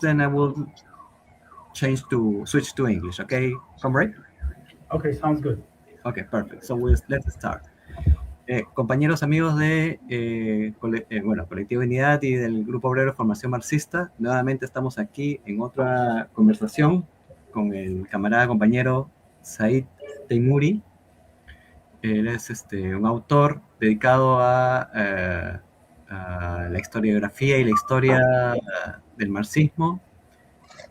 then I will switch to English. Okay, comrade? Okay, sounds good. Okay, perfect. So let's start. Compañeros, amigos de Colectivo Unidad y del Grupo Obrero de Formación Marxista, nuevamente estamos aquí en otra conversación con el camarada compañero Saed Teymuri. Él es un autor dedicado a la historiografía y la historia del marxismo,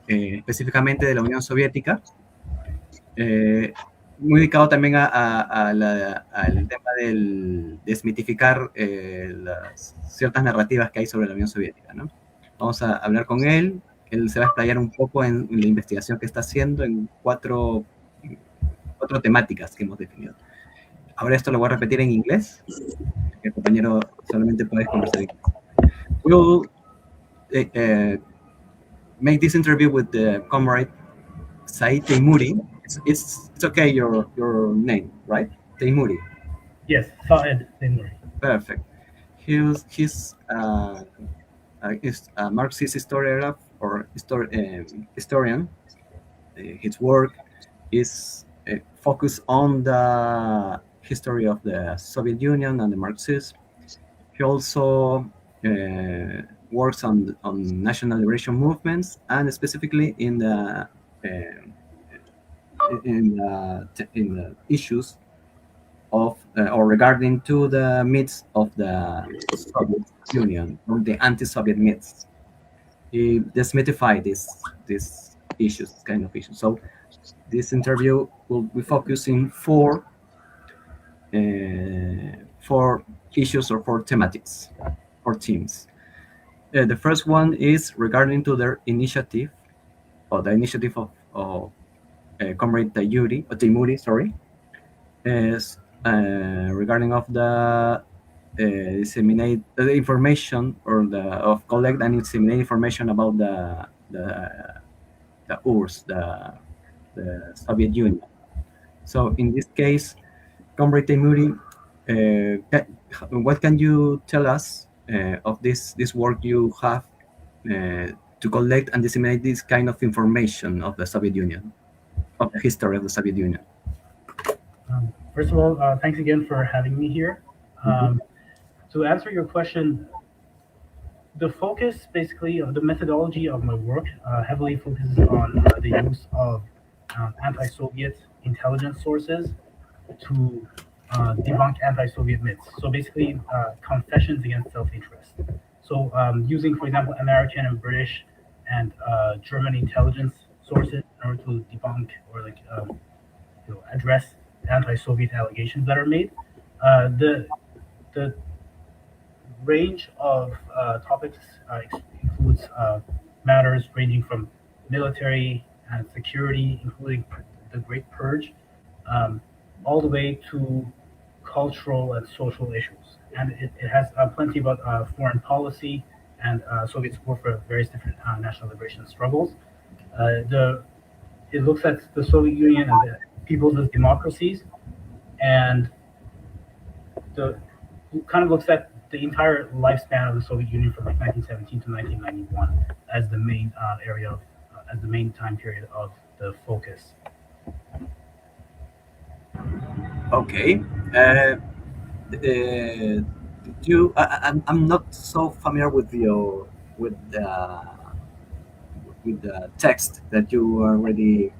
específicamente de la Unión Soviética. Muy dedicado también al tema del desmitificar ciertas narrativas que hay sobre la Unión Soviética, ¿no? Vamos a hablar con él. Él se va a explayar un poco en la investigación que está haciendo en cuatro temáticas que hemos definido. Ahora esto lo voy a repetir en inglés. El compañero solamente puede conversar en inglés. We'll make this interview with the comrade Said Teymuri. It's okay, your name, right? Teymuri. Yes, Saed Teymuri. Perfect. He's a Marxist historiograph or historian. His work is focused on the history of the Soviet Union and the Marxists. He also works on national liberation movements, and specifically in the issues of or regarding to the myths of the Soviet Union or the anti-Soviet myths. He demystified these issues, kind of issues. So this interview will be focusing four issues or four thematics or themes. The first one is regarding to their initiative, or the initiative of Comrade Teymuri, sorry, is regarding of the disseminate the information or of collect and disseminate information about the URSS, the Soviet Union. So in this case, Comrade Teymuri, what can you tell us of this work you have to collect and disseminate this kind of information of the Soviet Union, of the history of the Soviet Union? First of all, thanks again for having me here. To answer your question, the focus, basically, the methodology of my work heavily focuses on the use of anti-Soviet intelligence sources to debunk anti-Soviet myths. So basically, confessions against self-interest. So using, for example, American and British and German intelligence sources in order to debunk or address anti-Soviet allegations that are made. The range of topics includes matters ranging from military and security, including the Great Purge, all the way to cultural and social issues. And it has plenty about foreign policy and Soviet support for various different national liberation struggles. It looks at the Soviet Union and the peoples as democracies, and it kind of looks at the entire lifespan of the Soviet Union from 1917 to 1991 as the main area of, as the main time period of the focus. Okay. I'm not so familiar with the text that you already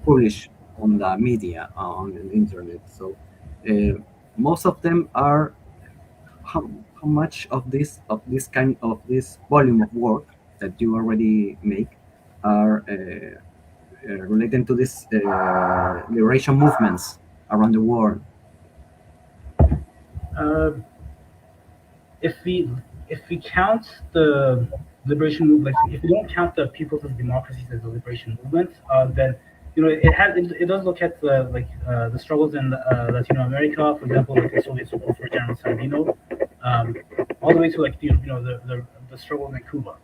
publish on the media on the internet. So most of them are how much of this volume of work that you already make are related to this liberation movements around the world. If we count the liberation movement, if we don't count the peoples as democracies as the liberation movement, then it does look at the struggles in Latino America, for example, like the Soviet support for General Sandino, all the way to the struggles in Cuba,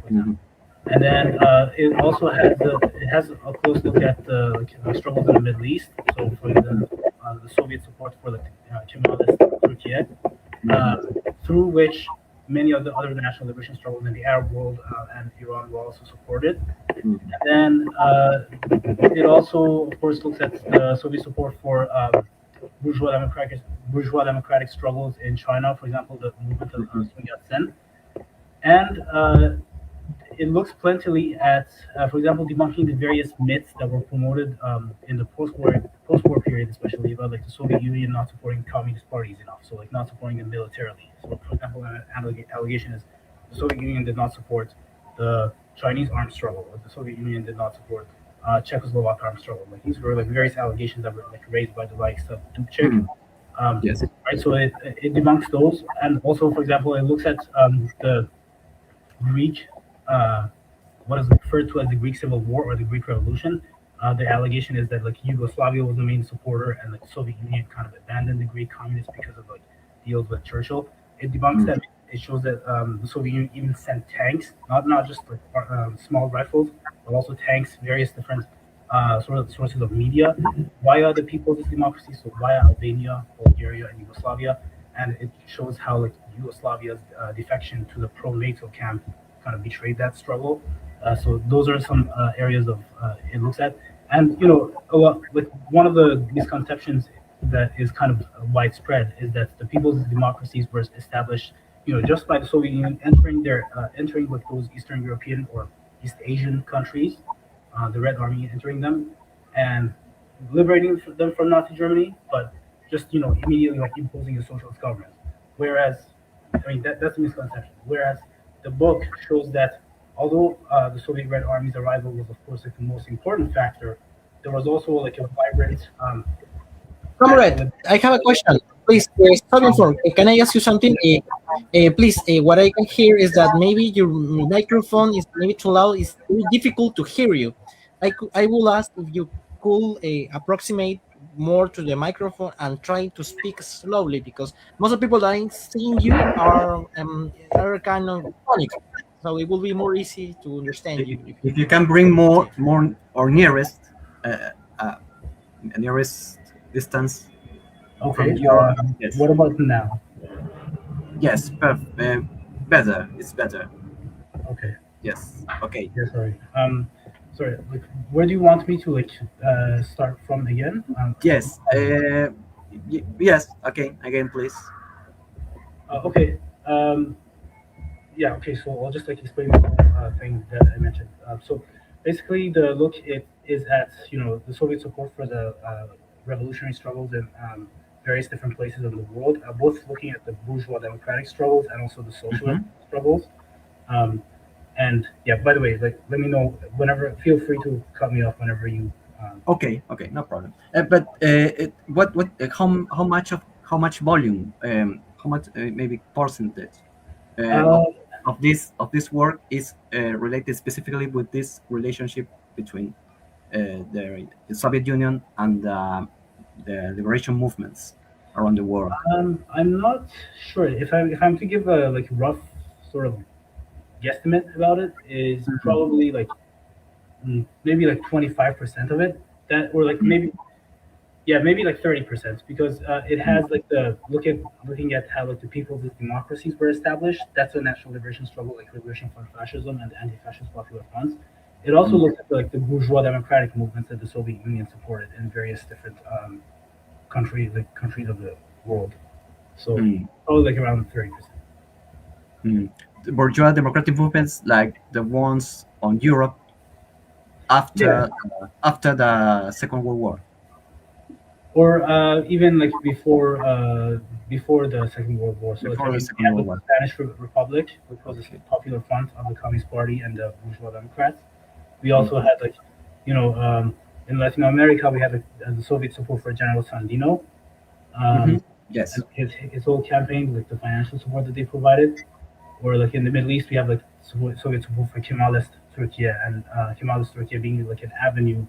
for example. And then it also has a close look at the struggles in the Middle East. So for the Soviet support for the Kemalist Turkey, through which many of the other national liberation struggles in the Arab world and Iran were also supported. Mm. And then it also, of course, looks at the Soviet support for bourgeois democratic struggles in China, for example, the movement of Sun Yat-sen. And it looks plentifully at, for example, debunking the various myths that were promoted in the post-war period, especially about like the Soviet Union not supporting communist parties enough, so like not supporting them militarily. So, for example, an allegation is the Soviet Union did not support the Chinese armed struggle, or the Soviet Union did not support Czechoslovak armed struggle. Like these were like various allegations that were like raised by the likes of Dubček. Yes. Right, so it debunks those, and also, for example, it looks at the Greek, what is referred to as the Greek Civil War or the Greek Revolution. The allegation is that like Yugoslavia was the main supporter, and like the Soviet Union kind of abandoned the Greek communists because of like deals with Churchill. It debunks that. It shows that the Soviet Union even sent tanks, not just like small rifles, but also tanks, various different sort of sources of media via the People's Democracy, so via Albania, Bulgaria, and Yugoslavia. And it shows how like Yugoslavia's defection to the pro-NATO camp kind of betrayed that struggle. So those are some areas of it looks at. And you know, a lot, like one of the misconceptions that is kind of widespread is that the People's Democracies were established, you know, just by the Soviet Union entering with those Eastern European or East Asian countries, the Red Army entering them and liberating them from Nazi Germany, but just, you know, immediately like imposing a socialist government. Whereas, I mean, that's a misconception. Whereas the book shows that although the Soviet Red Army's arrival was, of course, like the most important factor, there was also like a vibrant. Comrade, I have a question. Please, stop inform. Can I ask you something? Please, what I can hear is that maybe your microphone is maybe too loud. It's very difficult to hear you. I will ask if you could approximate more to the microphone and try to speak slowly, because most of the people that I'm seeing you are kind of phonic, so it will be more easy to understand you. If you can bring more or nearest distance. Okay. Yes. What about now? Yes, better. It's better. Okay. Yes. Okay. Yeah. Sorry. Like, where do you want me to like start from again? Yes. Yes. Okay. Again, please. Okay. Yeah. Okay. So I'll just like explain the whole thing that I mentioned. So basically, the look it is at, you know, the Soviet support for the revolutionary struggles in various different places in the world, both looking at the bourgeois democratic struggles and also the socialist struggles. And yeah, by the way, like, let me know whenever. Feel free to cut me off whenever you. Okay, no problem. But how much volume, how much maybe percentage of this work is related specifically with this relationship between the Soviet Union and the liberation movements around the world? I'm not sure if I'm to give a like rough sort of guesstimate about it, is probably like maybe like 25% of it, that, or like maybe like 30%, because it has like the looking at how like the People's Democracies were established. That's a national liberation struggle, like Revolution for Fascism and the Anti-Fascist Popular Fronts. It also looks at like the bourgeois democratic movements that the Soviet Union supported in various different countries of the world. So probably like around 30%. The bourgeois democratic movements, like the ones on Europe after the Second World War, or even like before the Second World War. So Before the like, Second we have World the War. Spanish Republic, which was the Popular Front of the Communist Party and the bourgeois Democrats. We also had like, you know, in Latin America we had the Soviet support for General Sandino. Yes. And his whole campaign, like the financial support that they provided. Or like in the Middle East, we have like Soviet support for Kemalist Turkey, and Kemalist Turkey being like an avenue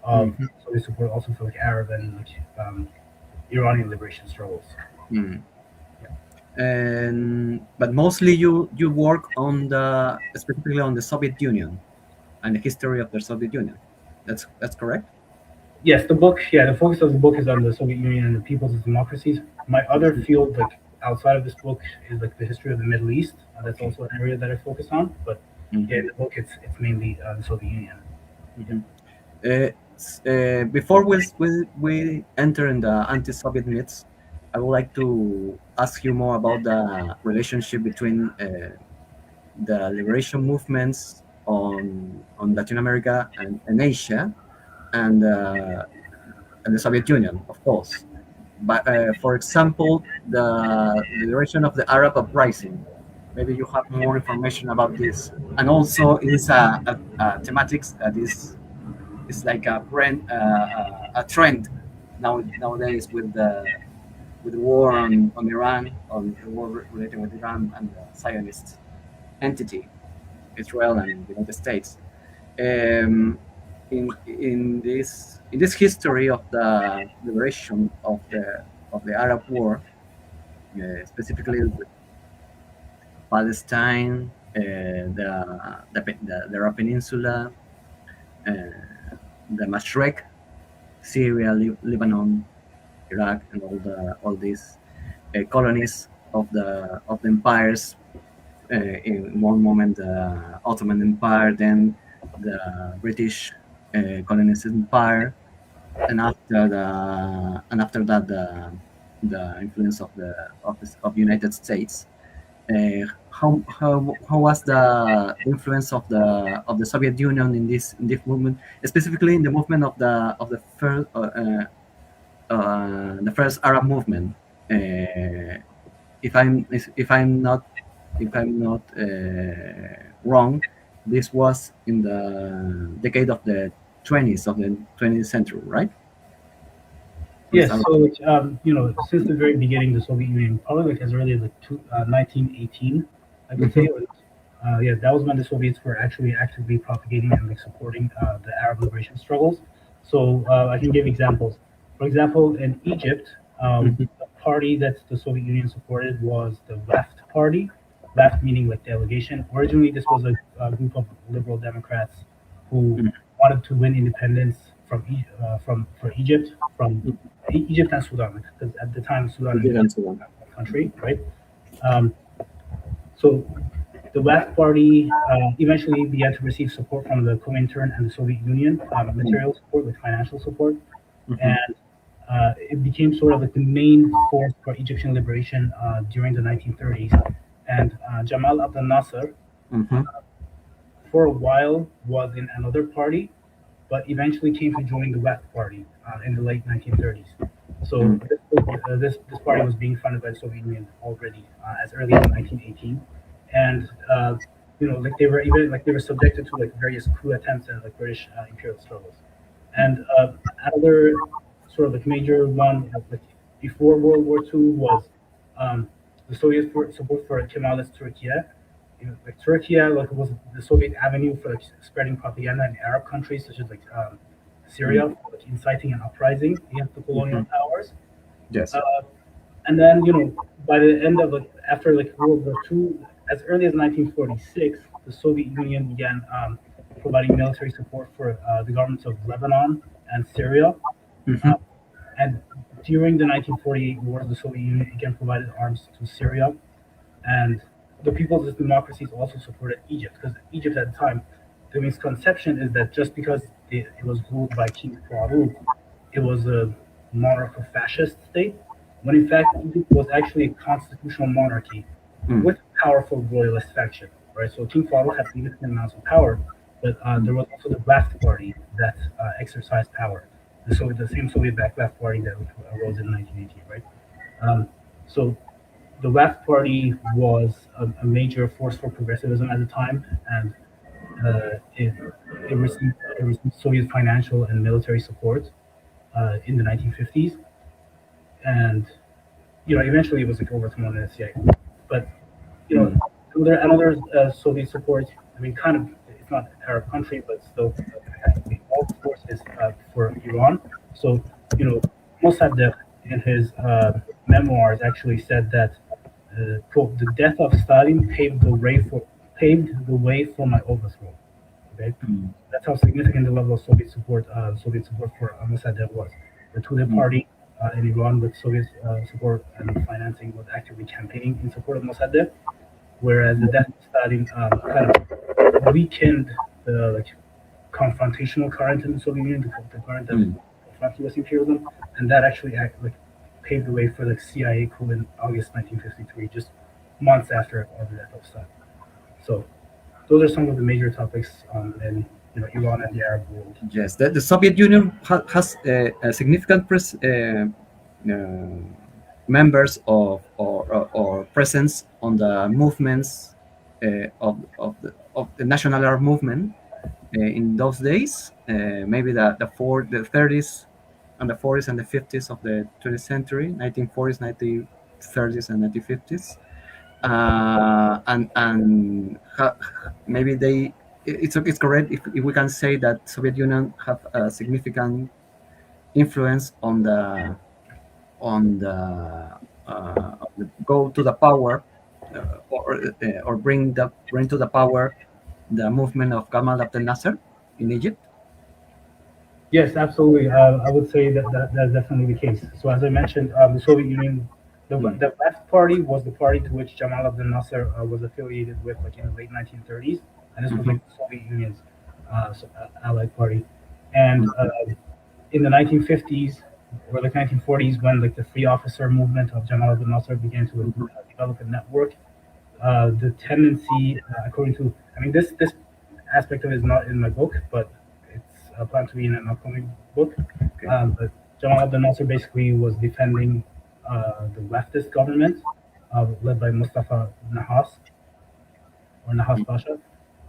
of Soviet support also for like Arab and like Iranian liberation struggles. But mostly you work on specifically on the Soviet Union and the history of the Soviet Union. That's correct? Yes, the focus of the book is on the Soviet Union and the People's Democracies. My other field, like outside of this book, is like the history of the Middle East. That's also an area that I focus on. But yeah, in the book, it's mainly the Soviet Union. Before we enter in the anti-Soviet myths, I would like to ask you more about the relationship between the liberation movements on Latin America and Asia, and the Soviet Union, of course. But for example, the liberation of the Arab uprising. Maybe you have more information about this, and also it is a thematics that is like a trend nowadays with the war on Iran, on the war related with Iran and the Zionist entity, Israel and the United States. In this history of the liberation of the Arab war, specifically with Palestine, the Arab Peninsula, the Mashrek, Syria, Lebanon, Iraq, and all these colonies of the empires. In one moment, the Ottoman Empire, then the British colonist empire, and after that, the influence of the United States. How was the influence of the Soviet Union in this movement, specifically in the movement of the first Arab movement? If I'm not wrong, this was in the decade of the 20s of the 20th century, right? Yes, so since the very beginning, the Soviet Union, probably like as early as 1918, I could say. Yeah, that was when the Soviets were actually actively propagating and like supporting the Arab liberation struggles. So I can give examples. For example, in Egypt, the party that the Soviet Union supported was the Left Party. Left meaning like delegation. Originally, this was a group of liberal Democrats who wanted to win independence from Egypt, from Egypt and Sudan, because at the time Sudan was a country, right? So the Left Party eventually began to receive support from the Comintern and the Soviet Union, material support, like financial support, and it became sort of like the main force for Egyptian liberation during the 1930s. And Jamal Abdel Nasser, for a while, was in another party, but eventually came to join the Left Party in the late 1930s. So this party was being funded by the Soviet Union already as early as 1918, and like they were subjected to like various coup attempts and like British imperial struggles. And another sort of like major one like before World War II was the Soviet support for Kemalist Turkey. Like Turkey like was the Soviet avenue for like spreading propaganda in Arab countries such as like Syria, like inciting an uprising against the colonial powers. Yes. And then by the end of after like World War II, as early as 1946, the Soviet Union began providing military support for the governments of Lebanon and Syria. And during the 1948 war, the Soviet Union again provided arms to Syria, and the People's Democracies also supported Egypt, because Egypt at the time, the misconception is that just because it was ruled by King Farouk, it was a monarch of fascist state, when in fact Egypt was actually a constitutional monarchy with a powerful royalist faction, right? So King Farouk had significant amounts of power, but there was also the Left Party that exercised power. The same Soviet-backed Left Party that arose in 1918, right? So the Left Party was a major force for progressivism at the time, and it received Soviet financial and military support in the 1950s, and eventually it was like overthrown in the CIA. But another Soviet support. I mean, kind of, it's not an Arab country, but still, all forces for Iran. So Mossadegh in his memoirs actually said that quote, the death of Stalin paved the way for my overthrow. Okay, that's how significant the level of Soviet support for Mossadegh was. The Tudeh party in Iran, with Soviet support and financing, was actively campaigning in support of Mossadegh, whereas the death of Stalin kind of weakened the confrontational current in the Soviet Union, the current that confronted U.S. imperialism, and that actually paved the way for the CIA coup in August 1953, just months after the death of Stalin. So those are some of the major topics in Iran and the Arab world. Yes, the Soviet Union has a significant members or presence on the movements of the national Arab movement in those days. Maybe the 30s and the 40s and the 50s of the 20th century, 1940s, 1930s, and 1950s. Maybe it's correct if we can say that Soviet Union have a significant influence on the go to the power or bring to the power the movement of Gamal Abdel Nasser in Egypt. Yes, absolutely. I would say that's definitely the case. So as I mentioned, the Soviet Union, the left party was the party to which Gamal Abdel Nasser was affiliated with, in the late 1930s, and this was the Soviet Union's allied party. And in the 1950s or 1940s, when the free officer movement of Gamal Abdel Nasser began to develop a network, the tendency, according to, this aspect of it is not in my book, but planned to be in an upcoming book. Okay. But Gamal Abdel Nasser basically was defending the leftist government led by Mustafa Nahas or Nahas Pasha,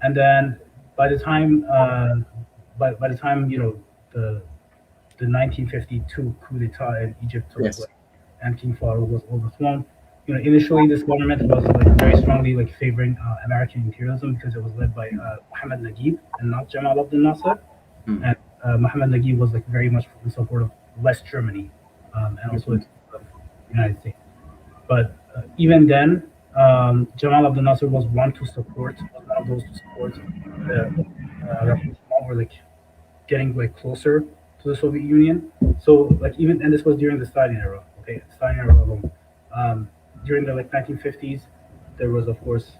and then by the time the 1952 coup d'état in Egypt took place and King Farouk was overthrown. Initially this government was very strongly favoring American imperialism because it was led by Mohammed Naguib and not Gamal Abdel Nasser. And Mohammed Naguib was very much in support of West Germany and also the United States. But even then, Gamal Abdel Nasser was one of those to support the revolution, or getting closer to the Soviet Union. So and this was during the Stalin era. Okay, Stalin era alone. During the 1950s, there was of course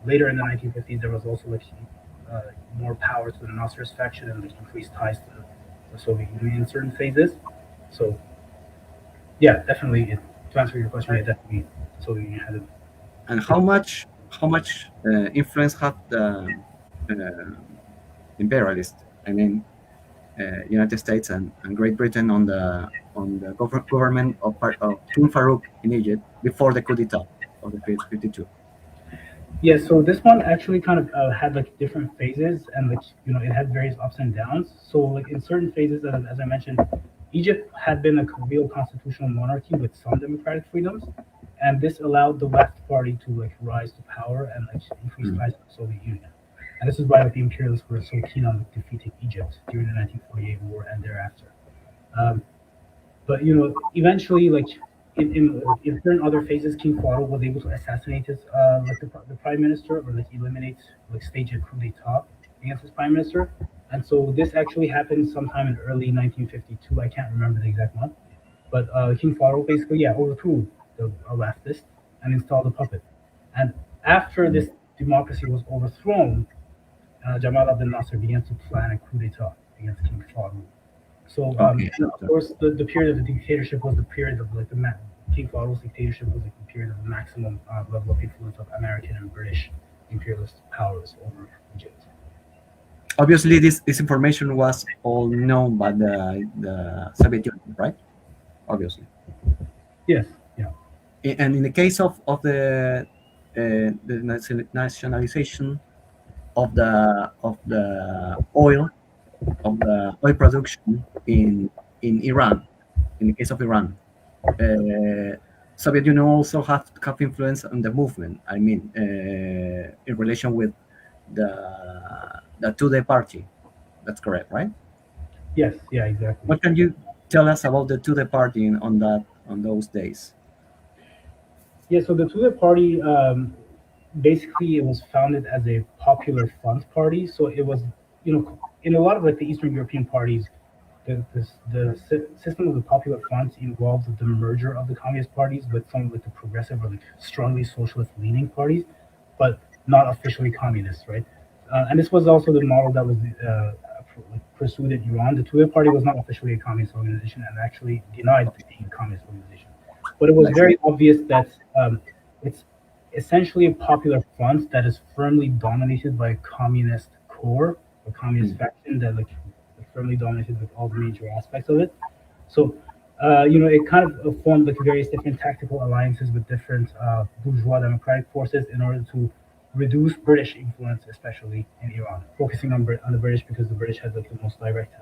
later in the 1950s there was also more power to the Nasser's faction and increased ties to the Soviet Union in certain phases. So yeah, definitely to answer your question, definitely the Soviet Union had it. And how much influence have the imperialist, United States and Great Britain on the government of King Farouk in Egypt before the coup d'etat of the 52? Yeah, so this one actually kind of had different phases, and it had various ups and downs. So in certain phases, as I mentioned, Egypt had been a real constitutional monarchy with some democratic freedoms, and this allowed the left party to rise to power and increase ties to the Soviet Union. And this is why the imperialists were so keen on defeating Egypt during the 1948 war and thereafter. But eventually, in certain other phases, King Farouk was able to assassinate his the prime minister, or eliminate, stage a coup d'état against his prime minister. And so this actually happened sometime in early 1952. I can't remember the exact month, but King Farouk basically overthrew the leftist and installed a puppet. And after this democracy was overthrown, Gamal Abdel Nasser began to plan a coup d'état against King Farouk. So of course, the period of the dictatorship was the period of King Farouk's dictatorship was the period of maximum level of influence of American and British imperialist powers over Egypt. Obviously, this information was all known by the Soviet Union, right? Obviously. Yes. Yeah. And in the case of the nationalization of the oil production in Iran, in the case of Iran, Soviet Union also have influence on the movement. In relation with the Tudeh party. That's correct, right? Yes. Yeah. Exactly. What can you tell us about the Tudeh party on those days? Yeah. So the Tudeh party, basically, it was founded as a popular front party. So it was, in a lot of the Eastern European parties, system of the Popular Front involved the merger of the communist parties with some of like the progressive or like strongly socialist leaning parties, but not officially communist, right? And this was also the model that was pursued in Iran. The Tudeh party was not officially a communist organization and actually denied being a communist organization. But it was very obvious that it's essentially a popular front that is firmly dominated by a communist core, a communist faction that like firmly dominated with all the major aspects of it. So, it kind of formed like various different tactical alliances with different bourgeois democratic forces in order to reduce British influence, especially in Iran, focusing on the British because the British had like the most direct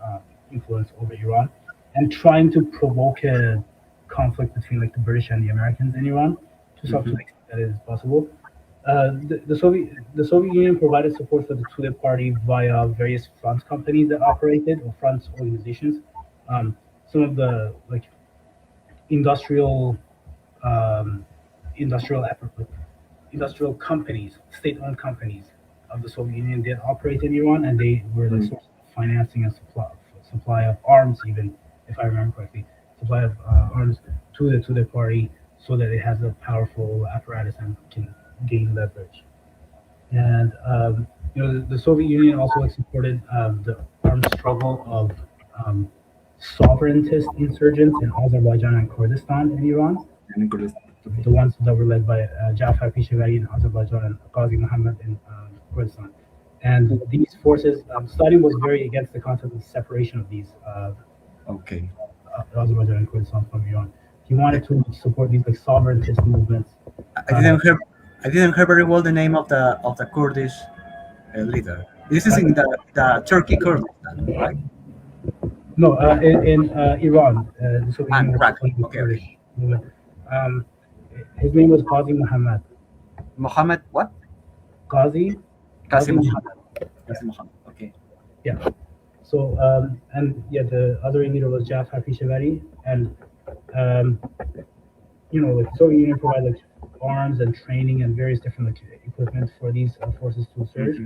influence over Iran, and trying to provoke a conflict between like the British and the Americans in Iran to such an extent that it is possible. The Soviet Union provided support for the Tudeh party via various front companies that operated or front organizations. Some of the like industrial um, industrial effort, industrial companies, state-owned companies of the Soviet Union did operate in Iran, and they were the source of financing and supply of arms, even if I remember correctly, supply of arms to the party, so that it has a powerful apparatus and can gain leverage. And the Soviet Union also like, supported the armed struggle of sovereigntist insurgents in Azerbaijan and Kurdistan in Iran, the ones that were led by Jafar Peshawari in Azerbaijan and Qazi Muhammad in Kurdistan. And these forces, Stalin was very against the concept of separation of these Azerbaijan and Kurdistan from Iran. He wanted to support these like sovereigntist movements. I didn't hear very well the name of the Kurdish leader. This is in the Turkey Kurdistan, right? No, in Iran. The Soviet Union was Iraq. supporting the Okay. Kurdish movement. His name was Qazi Muhammad. Mohammed what? Qazi Muhammad. Qasim Muhammad. Okay. Yeah. So the other leader was Jafar Peshawari, and like Soviet Union provided like arms and training and various different like equipment for these forces to surge,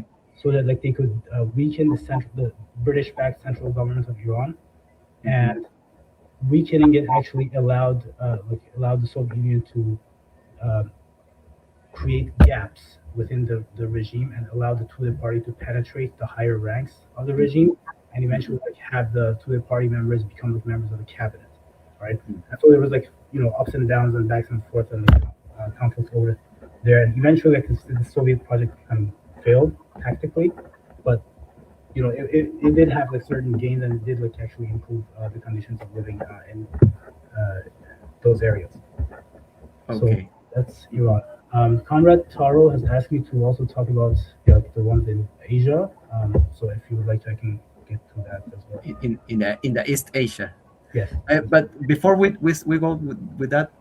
so that like they could weaken the British-backed central government of Iran, and weakening it actually allowed the Soviet Union to create gaps within the regime and allow the Tudeh party to penetrate the higher ranks of the regime and eventually like have the Tudeh party members become like members of the cabinet, right? And so there was like ups and downs and backs and forth and like, conflicts over there. And eventually like the Soviet project kind of failed tactically, but it did have like certain gains and it did like actually improve the conditions of living in those areas. Okay. So that's Iran. Conrad Taro has asked me to also talk about the ones in Asia. So if you would like to, I can get to that as well. In the East Asia. Yes. But before we go with that,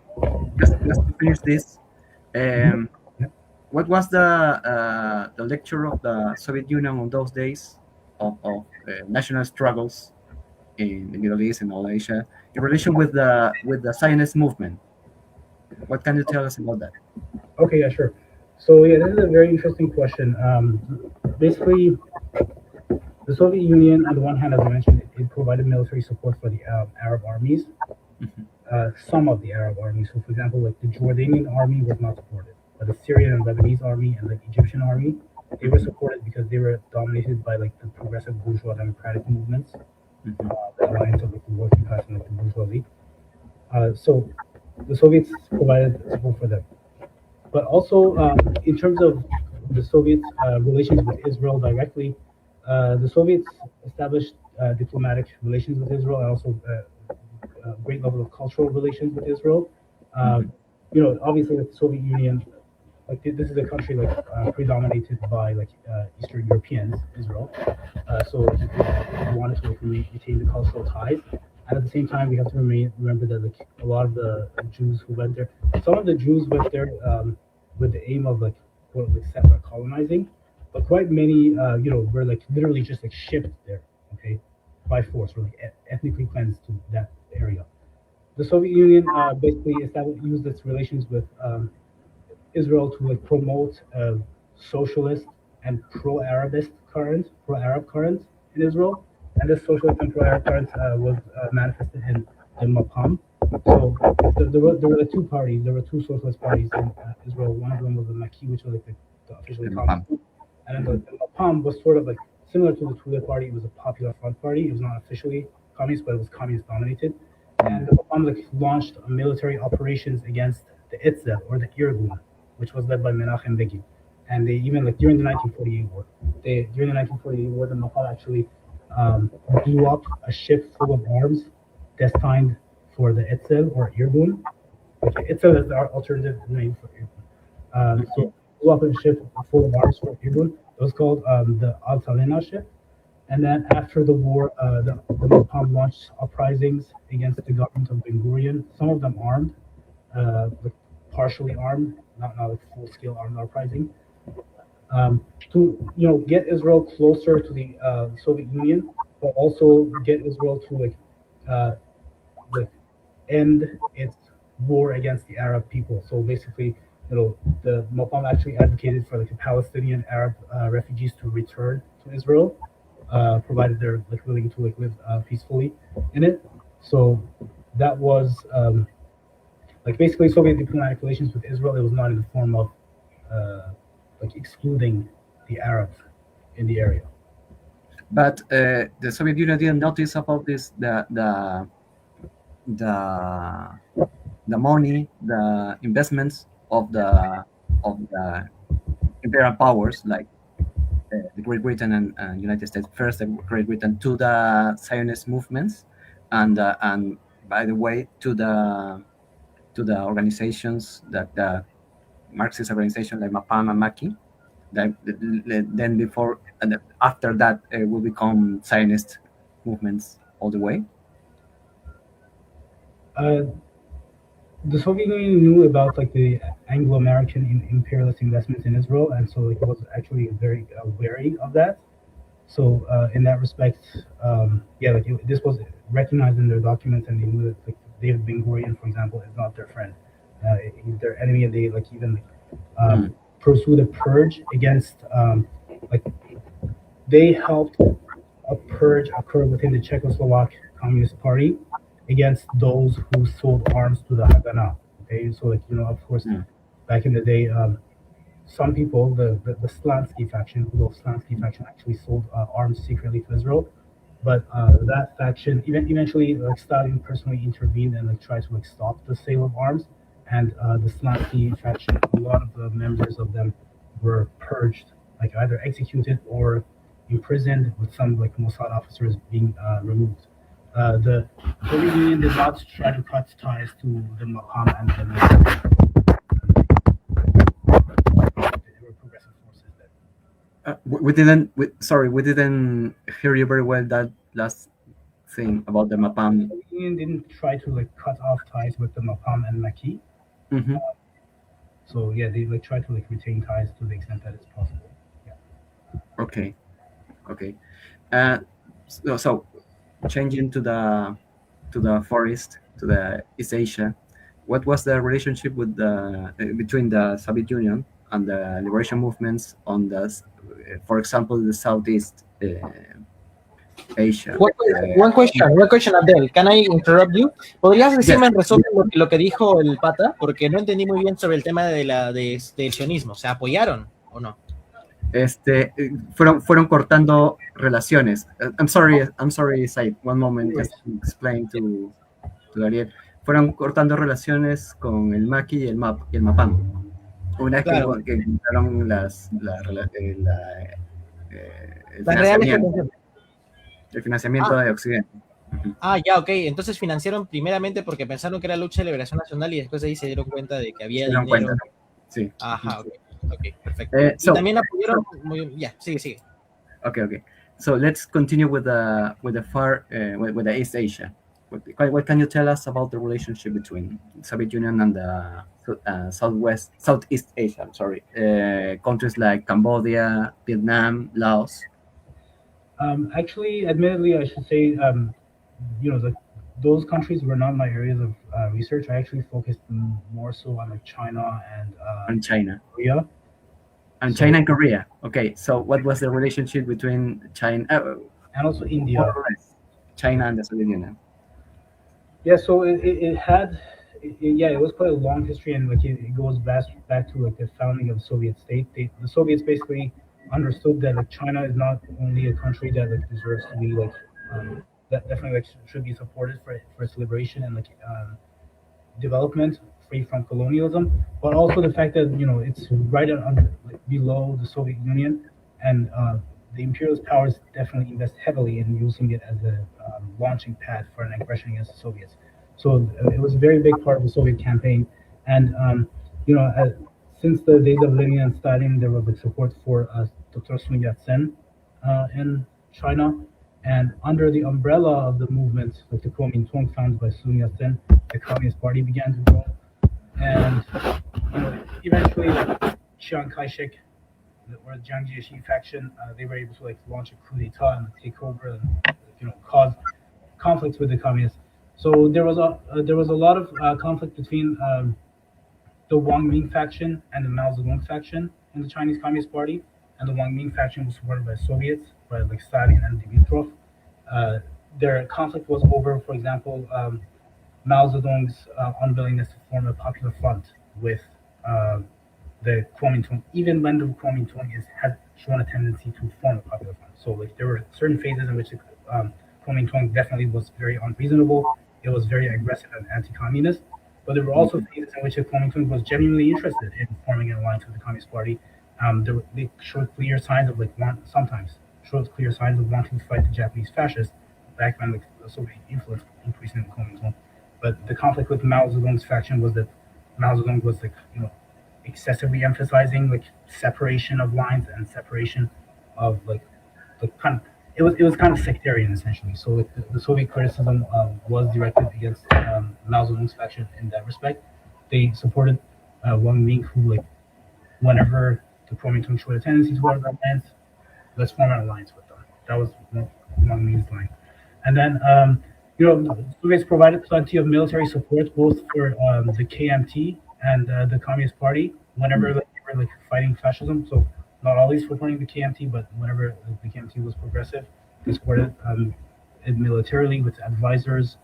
just to finish this, what was the lecture of the Soviet Union on those days of national struggles in the Middle East and all Asia in relation with the Zionist movement? What can you tell us about that? Okay, yeah, sure. So this is a very interesting question. Basically, the Soviet Union, on the one hand, as I mentioned, it provided military support for the Arab armies. Some of the Arab armies. So, for example, like the Jordanian army was not supported, but the Syrian and Lebanese army and the Egyptian army, they were supported because they were dominated by like the progressive bourgeois democratic movements, the alliance of like, the working class and like the bourgeoisie. So the Soviets provided support for them. But also, in terms of the Soviets' relations with Israel directly, the Soviets established diplomatic relations with Israel and also a great level of cultural relations with Israel. Obviously, like the Soviet Union, like this is a country like predominated by like Eastern Europeans, Israel. So we wanted to retain the cultural ties. And at the same time, we have to remember that like a lot of the Jews who went there, some of the Jews went there with the aim of like settler colonizing, but quite many were like literally just like shipped there, okay, by force, or like ethnically cleansed to that area. The Soviet Union basically used its relations with Israel to like promote socialist and pro-Arab current in Israel, and this socialist temporal arrogance was manifested in Mapam. So there were the two parties. There were two socialist parties in Israel. One of them was the Maki, which was like the officially communist, and then the Mapam was sort of like similar to the Tule party. It was a popular front party. It was not officially communist, but it was communist dominated. And the Mapam like launched military operations against the Itzel or the Irgun, which was led by Menachem Begin. And they even like during the 1948 war, the Mapam actually blew up a ship full of arms destined for the Itzel or Irgun. Okay, Itzel is the alternative name for Irgun. So blew up a ship full of arms for Irgun. It was called the Al Talena ship. And then after the war, the Mapam launched uprisings against the government of Ben Gurion. Some of them armed, like partially armed, not like full-scale armed uprising, to get Israel closer to the Soviet Union, but also get Israel to like end its war against the Arab people. So basically, the Mapam actually advocated for like the Palestinian Arab refugees to return to Israel, provided they're like willing to like live peacefully in it. So that was like basically Soviet diplomatic relations with Israel. It was not in the form of like excluding the Arabs in the area. But the Soviet Union didn't notice about this the money, the investments of the imperial powers like the Great Britain and United States. First, the Great Britain to the Zionist movements, and by the way to the organizations that the Marxist organizations like Mapam and Maki. Then before and after that will become Zionist movements all the way. The Soviet Union knew about like the Anglo-American imperialist investments in Israel, and so it was actually very wary of that. So in that respect, this was recognized in their documents, and they knew that like David Ben Gurion, for example, is not their friend. He's their enemy, and they like even pursue the purge against they helped a purge occur within the Czechoslovak Communist Party against those who sold arms to the Haganah. Okay, so like of course, back in the day, some people, the Slansky faction, Rudolf Slansky faction, actually sold arms secretly to Israel. But that faction eventually, like Stalin personally intervened and like tried to like stop the sale of arms. And the Slansky faction, a lot of the members of them were purged, like either executed or imprisoned, with some like Mossad officers being removed. The Soviet Union did not try to cut ties to the Mapam and the progressive forces there. We didn't hear you very well that last thing about the Mapam. The Soviet Union didn't try to like cut off ties with the Mapam and Maki. Mm-hmm. So yeah, they like try to like retain ties to the extent that it's possible. Yeah. Okay. So changing to the forest, to the East Asia, what was the relationship with between the Soviet Union and the liberation movements on for example, the Southeast Asia? One question, Abdel. Can I interrupt you? ¿Podrías decirme en resumen lo que dijo el pata? Porque no entendí muy bien sobre el tema del sionismo. ¿Se apoyaron o no? Fueron cortando relaciones. I'm sorry, Said. One moment, just to explain to Ariel. Fueron cortando relaciones con el Maki y el Mapam. Una vez que quitaron el financiamiento de Occidente. Ya, ok. Entonces financiaron primeramente porque pensaron que era lucha de liberación nacional y después de ahí se dieron cuenta de que había dinero. Sí. Ajá, ok, perfecto. Y también apoyaron muy bien. Ya, sigue. Okay. So let's continue with the East Asia. What can you tell us about the relationship between the Soviet Union and the Southeast Asia? I'm sorry, countries like Cambodia, Vietnam, Laos. Actually, admittedly, I should say, those countries were not my areas of research. I actually focused more so on like China and Korea. China and Korea. Okay, so what was the relationship between China? and also India. More or less. China and the Soviet Union. Yeah, so it had, yeah, it was quite a long history, and like it goes back to like the founding of the Soviet state. The Soviets basically understood that like China is not only a country that like deserves to be like that definitely like should be supported for its liberation and like development free from colonialism, but also the fact that it's right like, below the Soviet Union, and the imperialist powers definitely invest heavily in using it as a launching pad for an aggression against the Soviets. So it was a very big part of the Soviet campaign, and since the days of Lenin and Stalin, there was like support for Dr. Sun Yat-sen in China, and under the umbrella of the movement, like the Kuomintang founded by Sun Yat-sen, the Communist Party began to grow, and eventually, like, Chiang Kai-shek or the Jiang Jieshi faction, they were able to like launch a coup d'état and take over and cause conflicts with the communists. So there was a lot of conflict between the Wang Ming faction and the Mao Zedong faction in the Chinese Communist Party, and the Wang Ming faction was supported by Soviets, by like Stalin and Dimitrov. Their conflict was over, for example, Mao Zedong's unwillingness to form a popular front with the Kuomintang, even when the Kuomintang has shown a tendency to form a popular front. So like there were certain phases in which the Kuomintang definitely was very unreasonable. It was very aggressive and anti-communist. But there were also phases in which the Kuomintang was genuinely interested in forming an alliance with the Communist Party. They showed clear signs of sometimes showed clear signs of wanting to fight the Japanese fascists back when the Soviet influence increased in the Kuomintang. But the conflict with Mao Zedong's faction was that Mao Zedong was excessively emphasizing like separation of lines and separation of like the kind of it was kind of sectarian essentially. So like, the Soviet criticism was directed against Mao Zedong's faction in that respect. They supported Wang Ming, who like whenever the Kuomintang showed a tendency towards that alliance, let's form an alliance with them. That was Wang Ming's line. And then the Soviets provided plenty of military support both for the KMT and the Communist Party whenever they were like fighting fascism. So not always supporting the KMT, but whenever the KMT was progressive, they supported it militarily with advisors,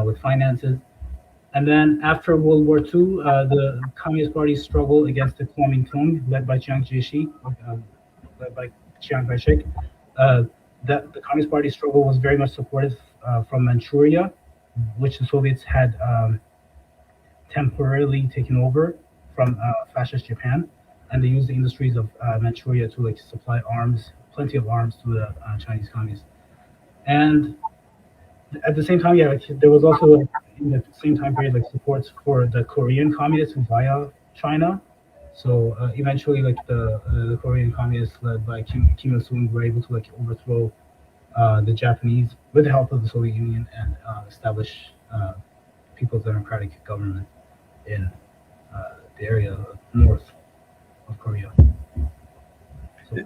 with finances. And then after World War II, the Communist Party struggled against the Kuomintang, led by Jiang Jieshi, led by Chiang Kai-shek. That the Communist Party struggle was very much supported from Manchuria, which the Soviets had temporarily taken over from fascist Japan, and they used the industries of Manchuria to like supply arms, plenty of arms to the Chinese communists. And at the same time, there was also in the same time period like supports for the Korean communists via China. So eventually, like the Korean communists led by Kim Il-sung were able to like overthrow the Japanese with the help of the Soviet Union and establish People's Democratic Government in the area north of Korea. So,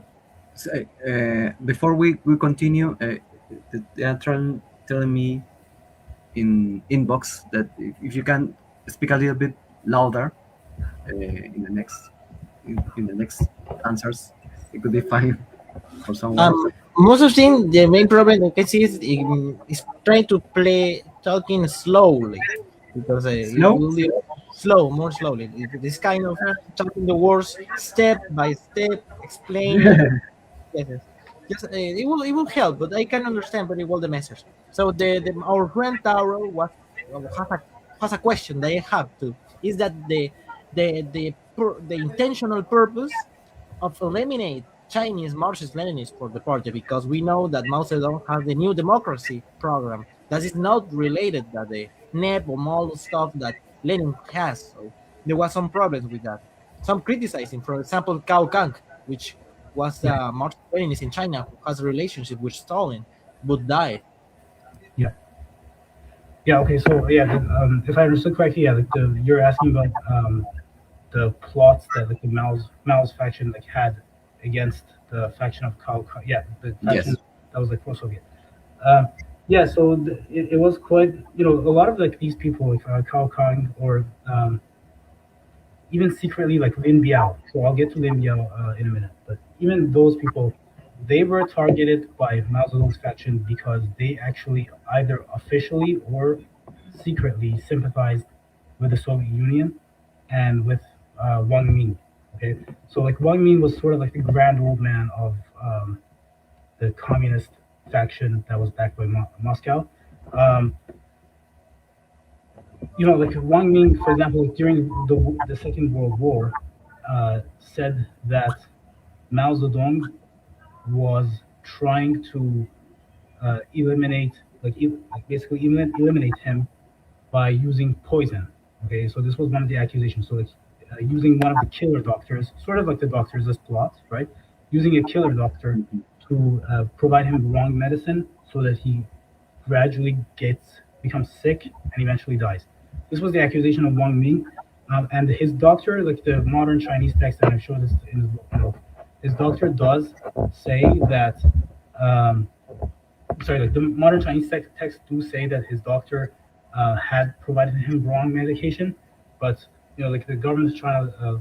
before we continue, they are telling me in inbox that if you can speak a little bit louder in the next answers, it could be fine for someone. Most of the main problem that I see is trying to talking slowly because more slowly. This kind of talking the words step by step, explain. Yes, yes. It will help, but I can understand very well the message. So our friend Taro has a question that I have to is that the intentional purpose of eliminate Chinese Marxist-Leninists for the party, because we know that Mao Zedong has the New Democracy program that is not related to the NEP or all stuff that Lenin has. So there was some problems with that. Some criticizing, for example, Cao Kang, which was a Marxist-Leninist in China who has a relationship with Stalin, but died. Yeah. Yeah. Okay. So if I understood correctly, you're asking about the plots that like the Mao's faction like had against the faction of Cao Kang. Yeah, the faction that was like pro-Soviet. So it was quite a lot of like these people like Cao Kang or even secretly like Lin Biao. So I'll get to Lin Biao in a minute. But even those people they were targeted by Mao Zedong's faction because they actually either officially or secretly sympathized with the Soviet Union and with Wang Ming. Okay, so like Wang Ming was sort of like the grand old man of the communist faction that was backed by Moscow. You know, like Wang Ming, for example, during the Second World War, said that Mao Zedong was trying to eliminate, basically eliminate him by using poison. Okay, so this was one of the accusations. So it's using one of the killer doctors, sort of like the doctor's plot, right? Using a killer doctor to provide him the wrong medicine so that he gradually becomes sick and eventually dies. This was the accusation of Wang Ming, and his doctor, like the modern Chinese text, and I've shown this in his book. His doctor does say that. Sorry, like the modern Chinese texts do say that his doctor had provided him wrong medication, but you know, like the government of China,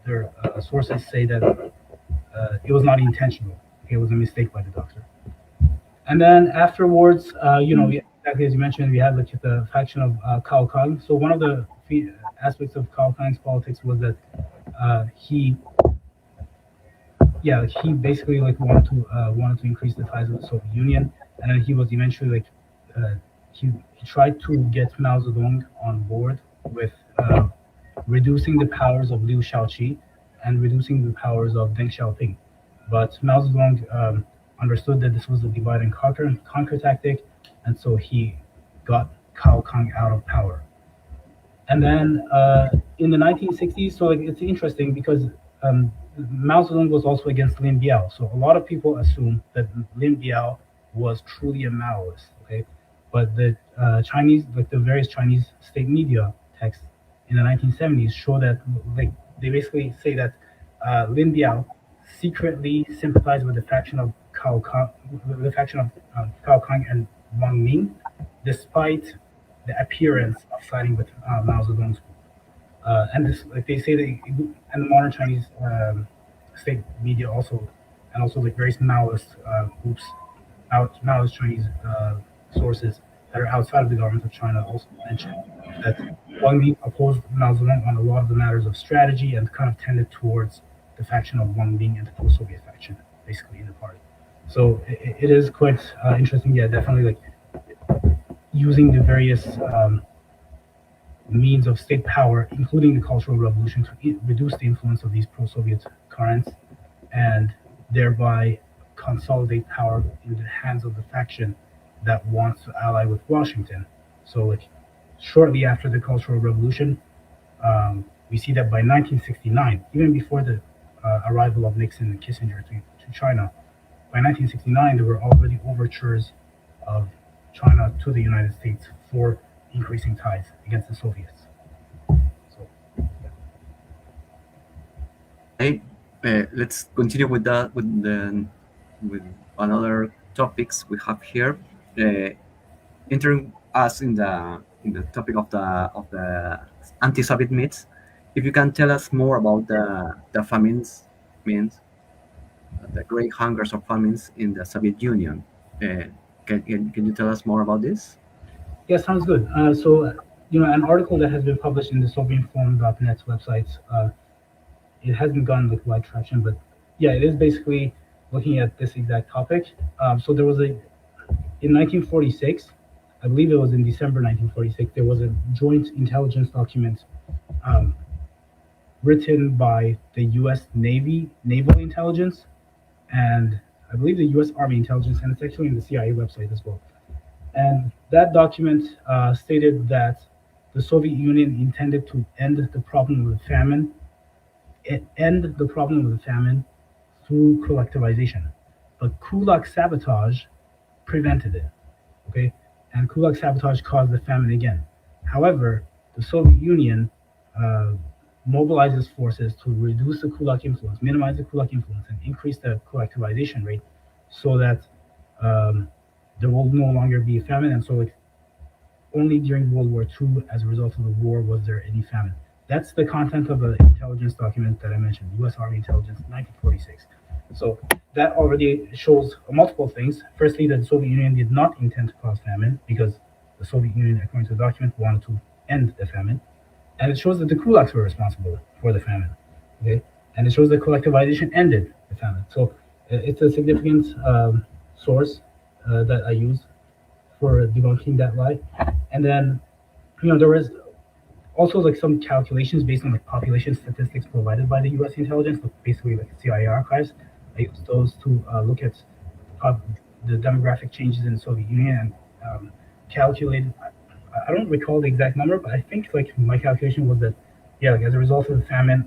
their sources say that it was not intentional. It was a mistake by the doctor. And then afterwards, you know, exactly as you mentioned, we had like the faction of Cao Kang. So one of the aspects of Cao Kang's politics was that he basically like wanted to increase the ties with the Soviet Union, and then he was eventually like he tried to get Mao Zedong on board with reducing the powers of Liu Shaoqi and reducing the powers of Deng Xiaoping. But Mao Zedong understood that this was a divide and conquer tactic, and so he got Cao Kang out of power. And then in the 1960s, so like, it's interesting because Mao Zedong was also against Lin Biao. So a lot of people assume that Lin Biao was truly a Maoist, okay? But the Chinese, like the various Chinese state media texts in the 1970s show that, like, they basically say that Lin Biao secretly sympathized with the faction of Cao Kang and Wang Ming, despite the appearance of siding with Mao Zedong's group. And this, like they say, and the modern Chinese state media also, and also like various Maoist groups, Maoist Chinese sources that are outside of the government of China also mention that Wang Ming opposed Mao Zedong on a lot of the matters of strategy and kind of tended towards the faction of Wang Ming and the pro-Soviet faction, basically in the party. So it is quite interesting. Yeah, definitely like using the various means of state power, including the Cultural Revolution, to reduce the influence of these pro-Soviet currents and thereby consolidate power in the hands of the faction that wants to ally with Washington. So like shortly after the Cultural Revolution, we see that by 1969, even before the arrival of Nixon and Kissinger to China, by 1969 there were already overtures of China to the United States for increasing ties against the Soviets. So, yeah. Hey, let's continue with that with another topics we have here. Entering us in the topic of the anti-Soviet myths, if you can tell us more about the famines, means the great hungers or famines in the Soviet Union. Can you tell us more about this? Yeah, sounds good. So, you know, an article that has been published in the SovietForum.net's websites, it hasn't gotten like wide traction, but yeah, it is basically looking at this exact topic. So there was in 1946, I believe it was in December 1946, there was a joint intelligence document written by the U.S. Naval Intelligence, and I believe the U.S. Army Intelligence, and it's actually in the CIA website as well. And that document stated that the Soviet Union intended to end the problem of the famine, through collectivization. But Kulak sabotage prevented it, okay? And Kulak sabotage caused the famine again. However, the Soviet Union mobilizes forces to reduce the Kulak influence, minimize the Kulak influence, and increase the collectivization rate so that there will no longer be a famine. And so like, only during World War II, as a result of the war, was there any famine. That's the content of the intelligence document that I mentioned, U.S. Army Intelligence, 1946. So that already shows multiple things. Firstly, that the Soviet Union did not intend to cause famine because the Soviet Union, according to the document, wanted to end the famine. And it shows that the kulaks were responsible for the famine. Okay, and it shows that collectivization ended the famine. So it's a significant source that I use for debunking that lie. And then, there was also like some calculations based on the population statistics provided by the U.S. intelligence, basically like CIA archives. I used those to look at the demographic changes in the Soviet Union and calculated. I don't recall the exact number, but I think like my calculation was that, like as a result of the famines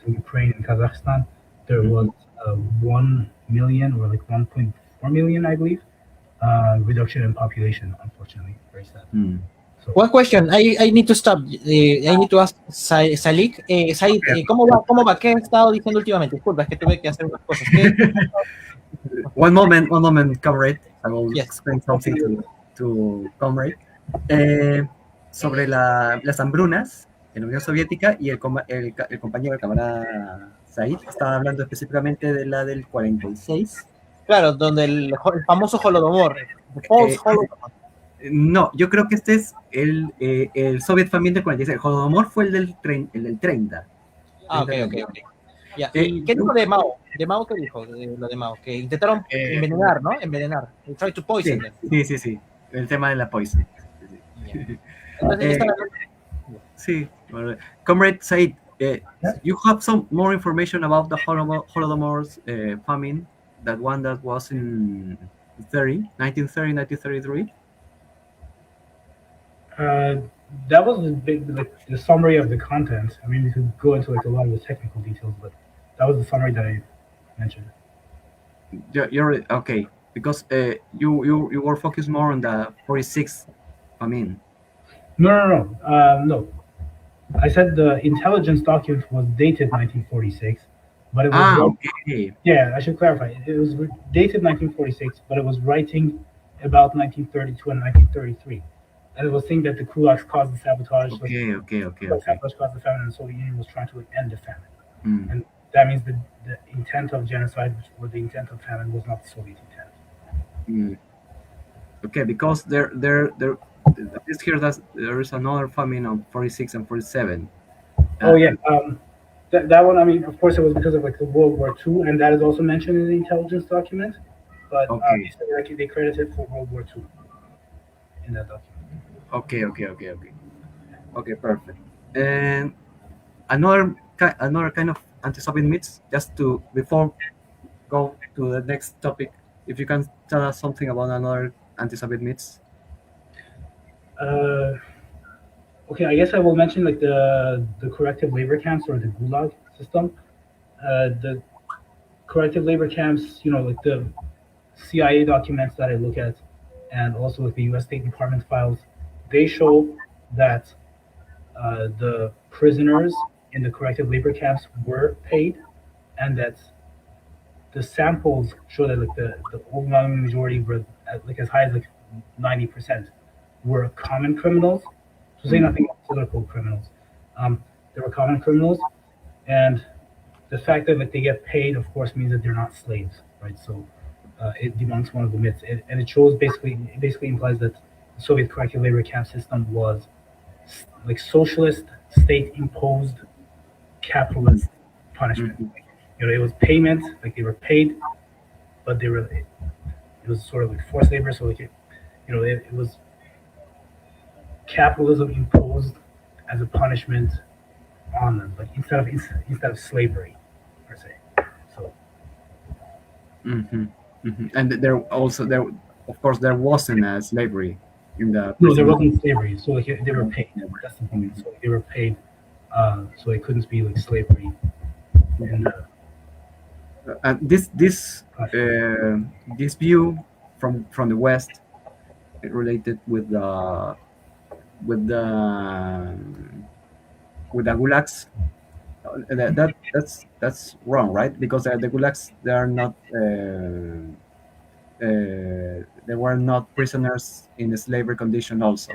in Ukraine and Kazakhstan, there was 1 million or like 1.4 million, I believe, reduction in population. Unfortunately, very sad. So, one question, I need to stop. I need to ask Salik. Said, ¿cómo va? ¿Qué has estado diciendo últimamente? Disculpa, es que tuve que hacer unas cosas. One moment, comrade. I will Yes. explain something to comrade. Sobre las hambrunas en la Unión Soviética, y el compañero, el camarada Said, estaba hablando específicamente de la del 46. Claro, donde el famoso Holodomor. Holodomor. No, yo creo que este es el Soviet Famine del 46. El Holodomor fue el del 30. Ok. Yeah. ¿Y qué dijo de Mao? ¿De Mao qué dijo? Lo de Mao, que intentaron envenenar, ¿no? Envenenar. They tried to poison them. Sí. El tema de la poison. Yeah. Entonces, sí. Comrade Said, you have some more information about the Holodomor's famine, that one that was in 1933? That was the summary of the content. I mean, we could go into like a lot of the technical details, but that was the summary that I mentioned. You're okay, because you were focused more on the 46. I mean, no. I said the intelligence document was dated 1946, but it was okay. Yeah, I should clarify. It was dated 1946, but it was writing about 1932 and 1933. And it was saying that the kulaks caused the sabotage. Okay. Sabotage caused the famine, and the Soviet Union was trying to end the famine. And that means the intent of genocide or the intent of famine was not the Soviet intent. Okay, because there is here that there is another famine on 46 and 47. Oh yeah, that one. I mean, of course, it was because of like the World War II, and that is also mentioned in the intelligence document. But they credited for World War II in that document. Okay, perfect. And another kind of anti-Soviet myths, just to before go to the next topic, if you can tell us something about another anti-Soviet myths. Okay, I guess I will mention like the corrective labor camps or the Gulag system. The corrective labor camps, like the CIA documents that I look at, and also with the U.S. State Department files, they show that the prisoners in the corrective labor camps were paid, and that the samples show that like the overwhelming majority were like as high as like 90% were common criminals. So say nothing about political criminals. They were common criminals, and the fact that like they get paid, of course, means that they're not slaves, right? So it debunks one of the myths, and it shows basically implies that the Soviet corrective labor camp system was like socialist, state-imposed, capitalist punishment. It was payment, like they were paid, but it was sort of like forced labor. So like it was capitalism imposed as a punishment on them, like instead of slavery per se. So. And there of course there wasn't slavery in the. No, there wasn't slavery. So like they were paid. That's the point. So they were paid. So it couldn't be like slavery. And this view from the West related with the gulags, that's wrong, right? Because the gulags, they were not prisoners in a slavery condition also.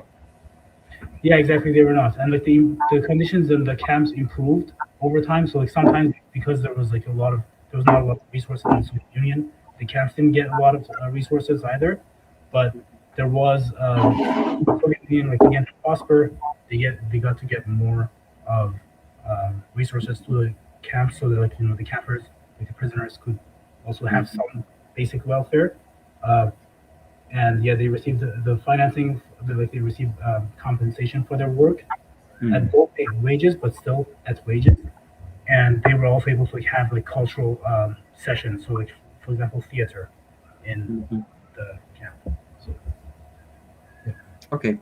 Yeah, exactly. They were not, and like the conditions in the camps improved over time. So like sometimes because there was like a lot of there was not a lot of resources in the Soviet Union. The camps didn't get a lot of resources either, but there was the Soviet Union like began to prosper. They got to get more of resources to the camps, so that like the campers, like the prisoners, could also have some basic welfare. And yeah, they received the financing. They received compensation for their work at both paid wages, but still at wages. And they were also able to like have like cultural sessions. So like for example, theater in the camp. So, yeah. Okay,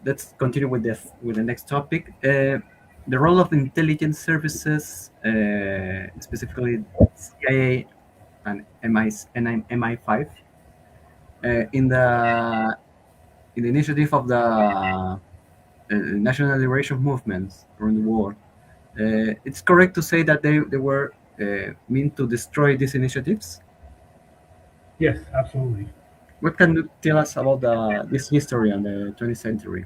let's continue with the next topic. The role of intelligence services, specifically CIA and MI5, in the initiative of the national liberation movements around the world. It's correct to say that they were meant to destroy these initiatives. Yes, absolutely. What can you tell us about this history in the 20th century?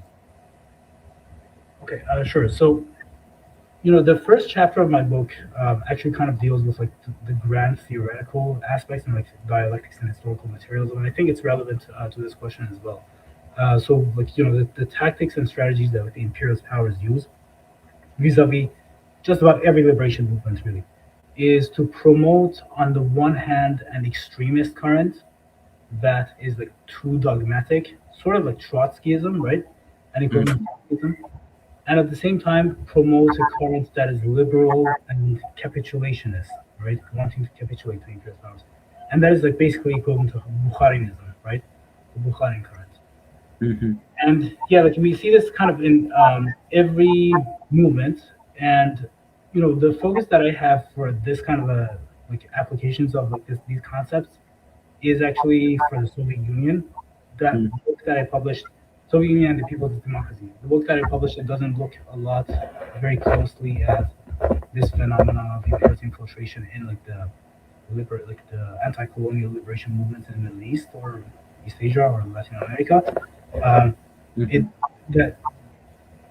Okay, sure. So, the first chapter of my book actually kind of deals with like the grand theoretical aspects and like dialectics and historical materialism, and I think it's relevant to this question as well. So, like the tactics and strategies that like, the imperialist powers use vis-a-vis just about every liberation movement really is to promote on the one hand an extremist current that is like too dogmatic, sort of like Trotskyism, right? And equivalent Trotskyism, and at the same time promote a current that is liberal and capitulationist, right? Wanting to capitulate to imperial powers. And that is like basically equivalent to Bukharinism, right? The Bukharin current. And yeah, like we see this kind of in every movement. And the focus that I have for this kind of like applications of like these concepts is actually for the Soviet Union. That book that I published, Soviet Union and the People's Democracy. The book that I published, it doesn't look a lot very closely at this phenomenon of imperialist infiltration in like the anti-colonial liberation movements in the Middle East or East Asia or Latin America. That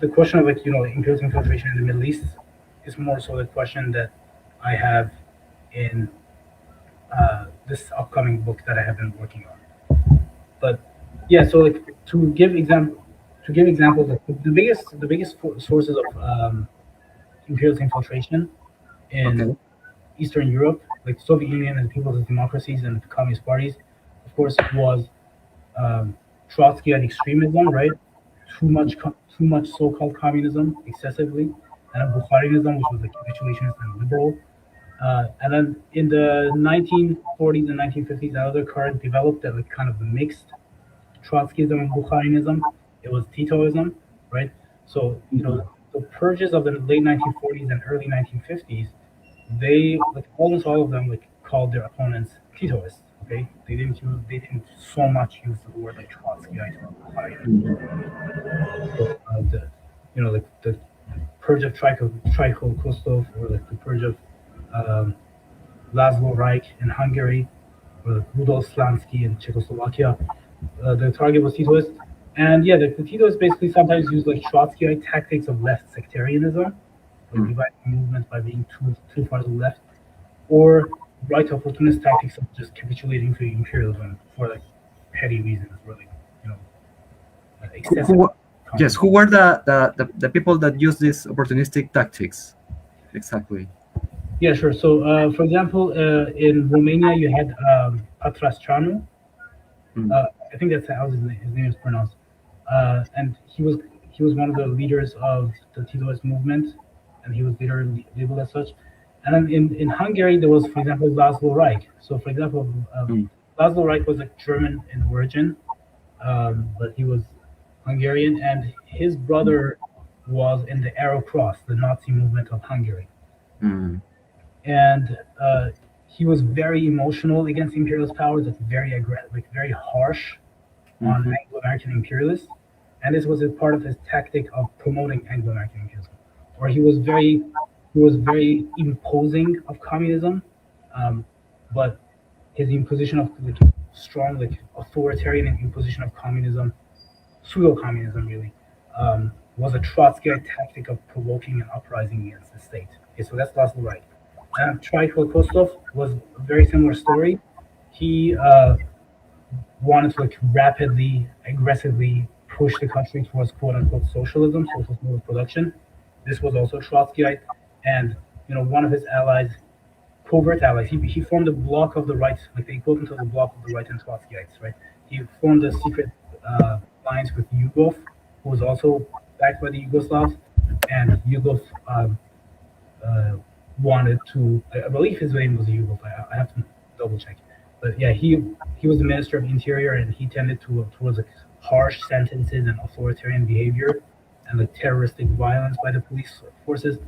the question of like imperialist infiltration in the Middle East is more so the question that I have in this upcoming book that I have been working on. But yeah, so like to give examples, like the biggest sources of imperialist infiltration in Eastern Europe, like the Soviet Union and the People's Democracies and the Communist parties, of course, was Trotskyite extremism, right? Too much so-called communism, excessively, and then Bukharinism, which was like capitulationist and liberal. And then in the 1940s and 1950s, another current developed that like kind of mixed Trotskyism and Bukharinism. It was Titoism, right? So the purges of the late 1940s and early 1950s, they like almost all of them like called their opponents Titoists. Okay, they didn't so much use the word like Trotskyite or Bukharian. So like the purge of Tricol Kostov, or like the purge of Laszlo Reich in Hungary, or like Rudolf Slansky in Czechoslovakia. The target was Titoist, and yeah, the Titoists basically sometimes use like Trotskyite tactics of left sectarianism, like dividing movements by being too far to the left, or right opportunist tactics of just capitulating to imperialism for like petty reasons, really, excessive. Who were the people that use these opportunistic tactics? Exactly. Yeah, sure. So, for example, in Romania, you had Patrasceanu. I think that's how his name is pronounced. And he was one of the leaders of the Titoist movement, and he was later labeled as such. And then in Hungary, there was, for example, Laszlo Reich. So, for example, Laszlo Reich was like German in origin, but he was Hungarian, and his brother was in the Arrow Cross, the Nazi movement of Hungary. And he was very emotional against imperialist powers, like very aggressive, like very harsh on Anglo-American imperialists. And this was a part of his tactic of promoting Anglo-American imperialism, or he was very imposing of communism, but his imposition of like strong, like authoritarian imposition of communism, pseudo-communism really, was a Trotskyite tactic of provoking an uprising against the state. Okay, so that's Laszlo Reich. Kostov was a very similar story. He wanted to like rapidly, aggressively push the country towards quote unquote socialism, social mode of production. This was also Trotskyite, and one of his allies, covert allies. He formed a bloc of the right, like the equivalent of the bloc of the right and Trotskyites, right? He formed a secret alliance with Yugov, who was also backed by the Yugoslavs, and Yugov wanted to. I believe his name was Yugov. I have to double check, but yeah, he was the Minister of Interior, and he tended towards like harsh sentences and authoritarian behavior, and like terroristic violence by the police forces,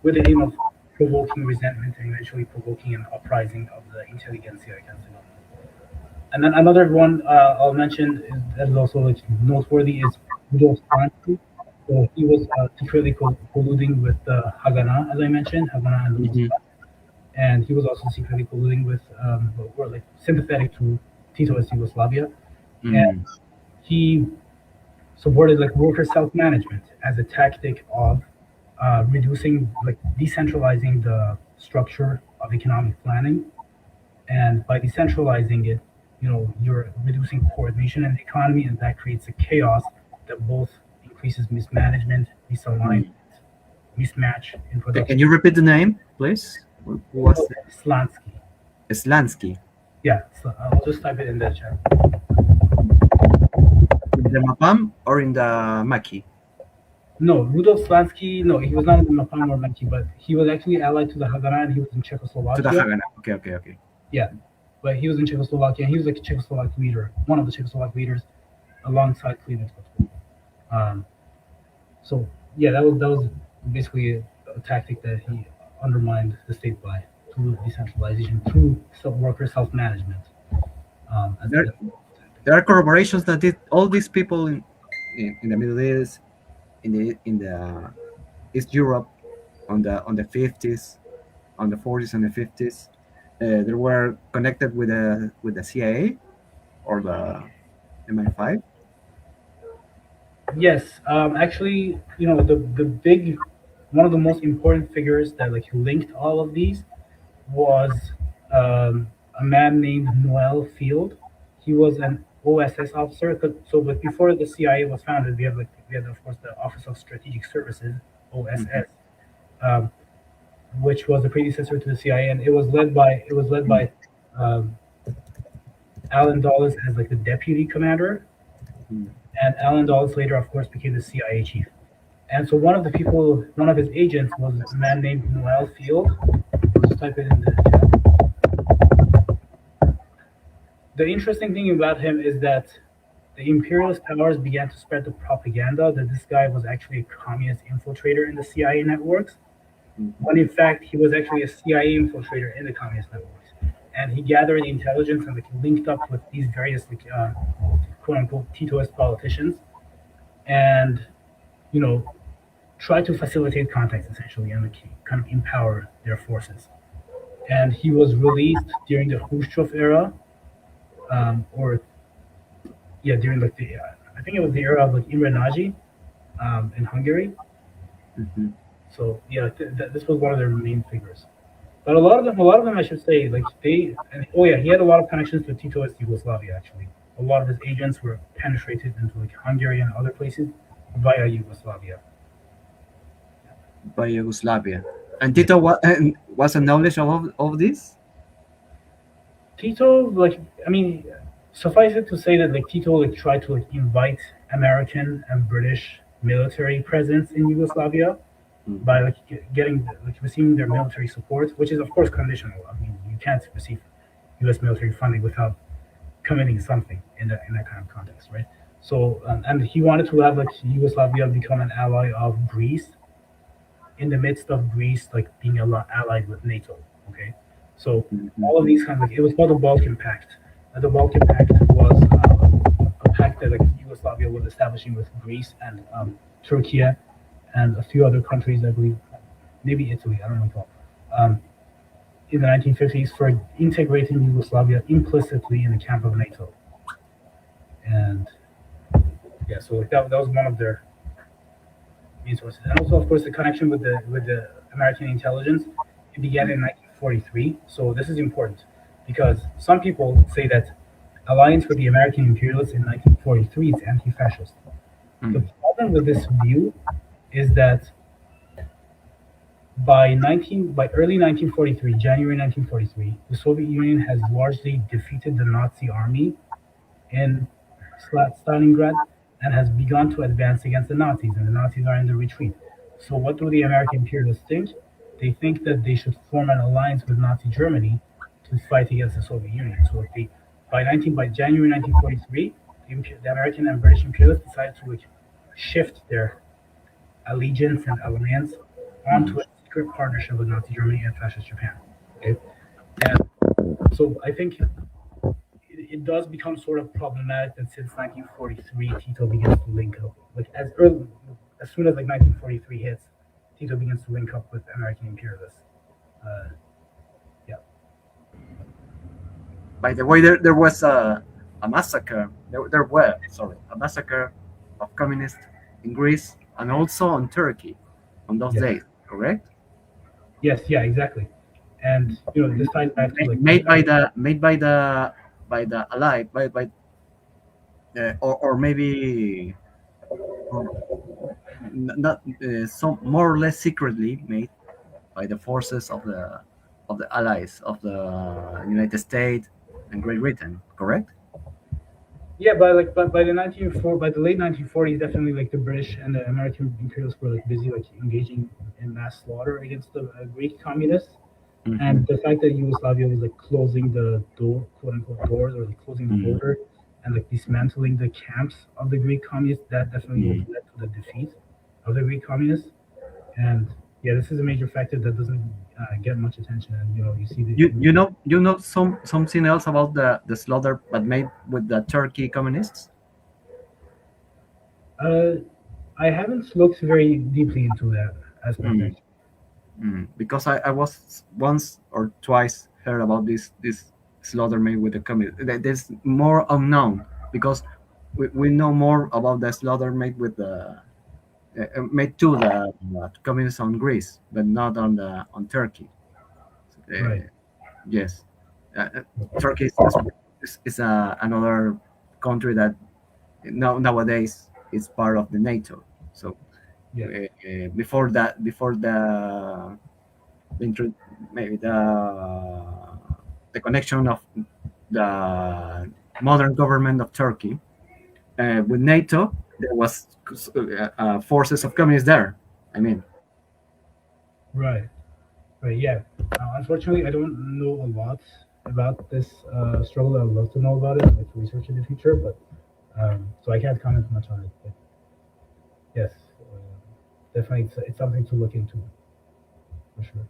with the aim of provoking resentment and eventually provoking an uprising of the intelligentsia against the government. And then another one I'll mention that is also like noteworthy is Rudolf Stansky. So he was secretly colluding with Haganah, as I mentioned, Haganah and Rudolf Stansky. And he was also secretly colluding with, or like sympathetic to Tito's Yugoslavia. And he supported like worker self-management as a tactic of reducing, like decentralizing the structure of economic planning. And by decentralizing it, you're reducing coordination in the economy, and that creates a chaos that both increases mismanagement, misalignment, mismatch in production. Can you repeat the name, please? What's Slansky. Slansky. Yeah, so I'll just type it in the chat. In the Mapam or in the Maki? No, Rudolf Slansky, no, he was not in the Mapam or Maki, but he was actually allied to the Haganah, and he was in Czechoslovakia. To the Haganah, okay. Yeah, but he was in Czechoslovakia, and he was like a Czechoslovak leader, one of the Czechoslovak leaders, alongside Clement. So yeah, that was basically a tactic that he undermined the state by through decentralization, through worker self-management. There are corroborations that all these people in the Middle East, in the East Europe, on the 50s, on the 40s and the 50s, they were connected with the CIA or the MI5. Yes, actually, the big, one of the most important figures that like linked all of these was a man named Noel Field. He was an OSS officer. So, but before the CIA was founded, we had of course the Office of Strategic Services, OSS, which was the predecessor to the CIA, and it was led by Alan Dulles as like the deputy commander. And Alan Dulles later, of course, became the CIA chief. And so one of his agents was a man named Noel Field. Let's type it in the chat. The interesting thing about him is that the imperialist powers began to spread the propaganda that this guy was actually a communist infiltrator in the CIA networks, when in fact he was actually a CIA infiltrator in the communist networks. And he gathered intelligence and linked up with these various quote-unquote Titoist politicians, and try to facilitate contacts essentially and kind of empower their forces. And he was released during the Khrushchev era, during I think it was the era of Imre Nagy in Hungary. So yeah, this was one of their main figures. But a lot of them, I should say, he had a lot of connections to Titoist Yugoslavia actually. A lot of his agents were penetrated into Hungary and other places via Yugoslavia. By Yugoslavia. And Tito was a knowledge of this? Tito, suffice it to say that Tito tried to invite American and British military presence in Yugoslavia by getting receiving their military support, which is of course conditional. I mean, you can't receive U.S. military funding without committing something in that kind of context, right? So, and he wanted to have Yugoslavia become an ally of Greece, in the midst of Greece being allied with NATO. Okay, so all of these kinds it was called the Balkan Pact. The Balkan Pact was a pact that Yugoslavia was establishing with Greece and Turkey and a few other countries, I believe, maybe Italy, I don't know. In the 1950s, for integrating Yugoslavia implicitly in the camp of NATO. And yeah, so that was one of their main sources. And also, of course, the connection with the American intelligence. It began in 1943. So this is important because some people say that alliance with the American imperialists in 1943 is anti-fascist. The problem with this view is that by early 1943, January 1943, the Soviet Union has largely defeated the Nazi army in Stalingrad and has begun to advance against the Nazis, and the Nazis are in the retreat. So what do the American imperialists think? They think that they should form an alliance with Nazi Germany to fight against the Soviet Union. So if they, by January 1943, the American and British imperialists decided to shift their allegiance and alliance onto a secret partnership with Nazi Germany and fascist Japan. Okay, and so I think it does become sort of problematic that since 1943 Tito begins to link up, as soon as 1943 hits, Tito begins to link up with American imperialists. Yeah. By the way, there was a massacre. There were a massacre of communists in Greece and also on Turkey on those days. Correct? Yes. Yeah. Exactly. And this ties back to made by the Allied or maybe not some more or less secretly made by the forces of the Allies of the United States and Great Britain. Correct? Yeah, by the late 1940s, definitely the British and the American imperialists were busy engaging in mass slaughter against the Greek communists. Mm-hmm. And the fact that Yugoslavia was closing the door, quote unquote doors, or closing the border and dismantling the camps of the Greek communists, that definitely led to the defeat of the Greek communists. And yeah, this is a major factor that doesn't get much attention. And you see the you know something else about the slaughter but made with the Turkey communists. I haven't looked very deeply into that aspect. Because I was once or twice heard about this slaughter made with the communists. There's more unknown because we know more about the slaughter made with the made to the communists on Greece, but not on Turkey. Right. Yes, Turkey is another country that nowadays is part of the NATO. So. Yeah. Before the maybe the connection of the modern government of Turkey with NATO, there was forces of communists there. I mean, right, yeah. Unfortunately, I don't know a lot about this struggle. I would love to know about it, to research in the future, but so I can't comment much on it. But yes. Definitely, it's something to look into, for sure.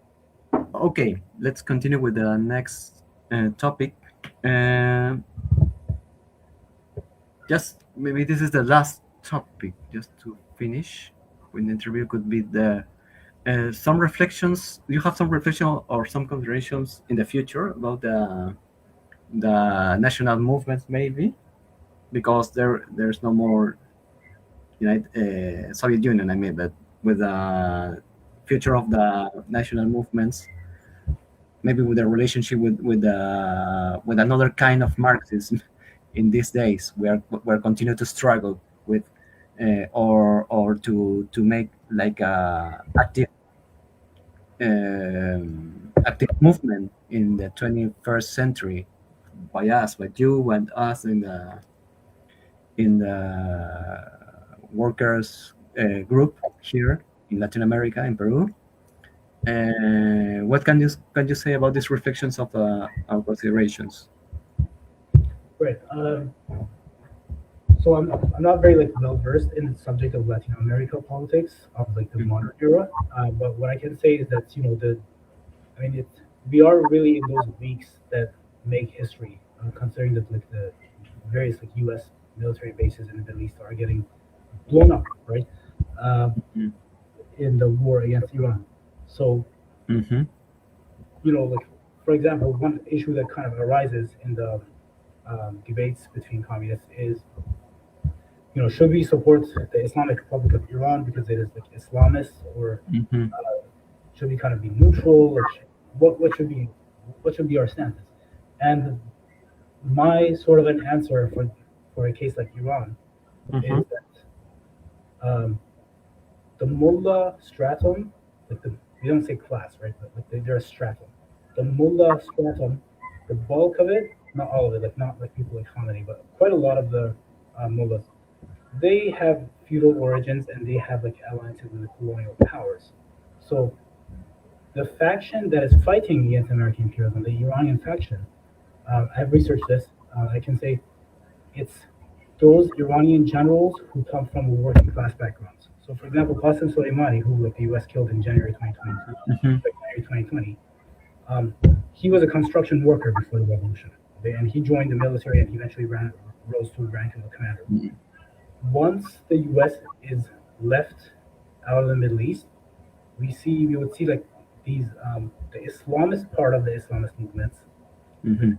Okay, let's continue with the next topic. Just maybe this is the last topic, just to finish with the interview. Could be the some reflections. You have some reflection or some considerations in the future about the national movements, maybe, because there's no more Soviet Union. I mean, but with the future of the national movements, maybe with the relationship with another kind of Marxism in these days, we're continue to struggle with or to make active movement in the 21st century by you and us in the workers group here in Latin America, in Peru. What can you say about these reflections of our considerations? Right. So I'm not very well versed in the subject of Latin America politics of the modern era. But what I can say is that we are really in those weeks that make history, considering that the various U.S. military bases in the Middle East are getting blown up, right? In the war against Iran. So, for example, one issue that kind of arises in the debates between communists is, should we support the Islamic Republic of Iran because it is Islamist, or should we kind of be neutral? what should be our stance? And my sort of an answer for a case like Iran is that the mullah stratum, we don't say class, right? But they're a stratum. The mullah stratum, the bulk of it, not all of it, not like people like Khamenei, but quite a lot of the mullahs, they have feudal origins and they have like alliances with the colonial powers. So the faction that is fighting against American imperialism, the Iranian faction, I've researched this. I can say it's those Iranian generals who come from working class backgrounds. So, for example, Qasem Soleimani, who like the U.S. killed in January 2020, he was a construction worker before the revolution, okay? And he joined the military and he eventually rose to the rank of a commander. Once the U.S. is left out of the Middle East, we would see like these the Islamist part of the Islamist movements, and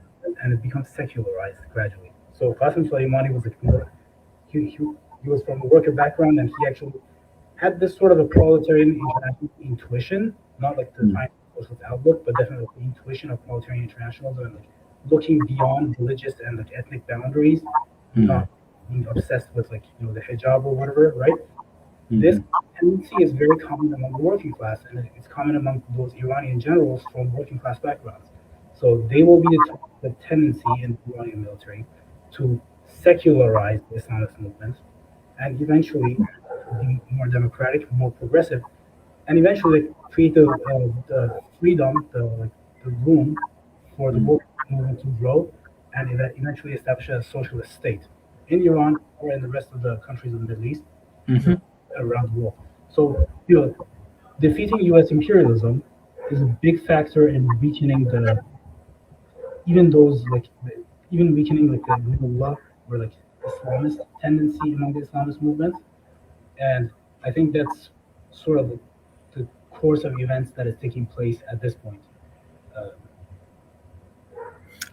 it becomes secularized gradually. So Qasem Soleimani was he was from a worker background, and he actually had this sort of a proletarian international intuition, not like the kind of socialist outlook, but definitely the intuition of proletarian internationalism and like looking beyond religious and like ethnic boundaries, not being obsessed with like the hijab or whatever, right? This tendency is very common among the working class, and it's common among those Iranian generals from working class backgrounds. So they will be the tendency in the Iranian military to secularize the Islamist movement and eventually be more democratic, more progressive, and eventually create the freedom, the room for the working movement to grow and eventually establish a socialist state in Iran or in the rest of the countries of the Middle East, around the world. So, defeating U.S. imperialism is a big factor in weakening even weakening like the mullah or like Islamist tendency among the Islamist movement. And I think that's sort of the course of events that is taking place at this point.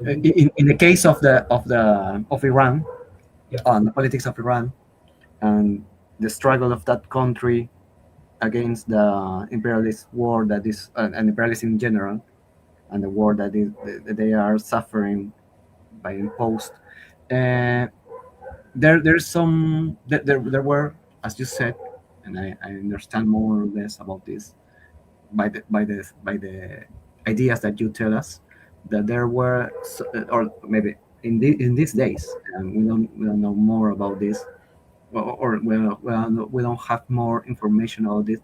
In the case of Iran, Yeah. on the politics of Iran and the struggle of that country against the imperialist war that is and imperialism in general, and the war that they are suffering by imposed. There were, as you said, and I understand more or less about this by the ideas that you tell us, that there were, or maybe in these days, and we don't know more about this, or we don't have more information about this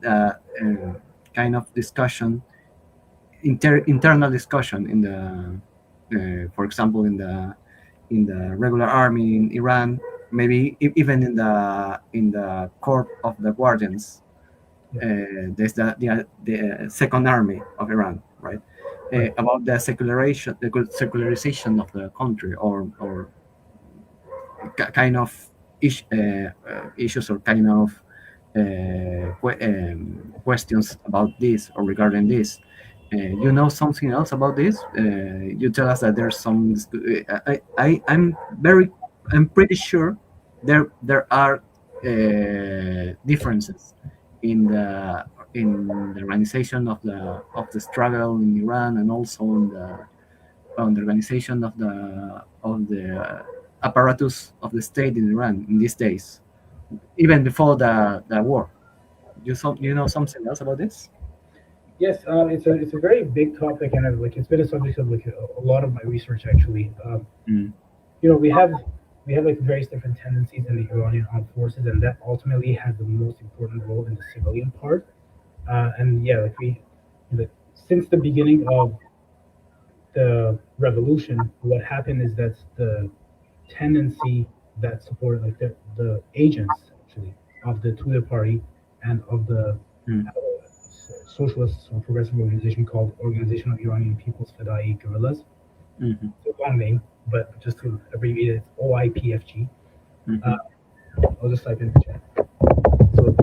kind of discussion, internal discussion in the, for example, in the regular army in Iran, maybe even in the corps of the guardians. There's the second army of Iran, right? About the secularization of the country, or kind of issues or kind of questions about this or regarding this. You know something else about this? You tell us that there's some. I'm pretty sure there are differences in the organization of the struggle in Iran, and also on the organization of the apparatus of the state in Iran in these days, even before the war. You know something else about this? Yes, it's a very big topic, and it's been a subject of like a lot of my research actually. We have like various different tendencies in the Iranian armed forces, and that ultimately has the most important role in the civilian part. And yeah, since the beginning of the revolution, what happened is that the tendency that supported like the agents actually of the Tudeh party and of the socialist or progressive organization called Organization of Iranian People's Fedai Guerrillas. It's a long name, but just to abbreviate it, it's OIPFG. I'll just type in the chat. So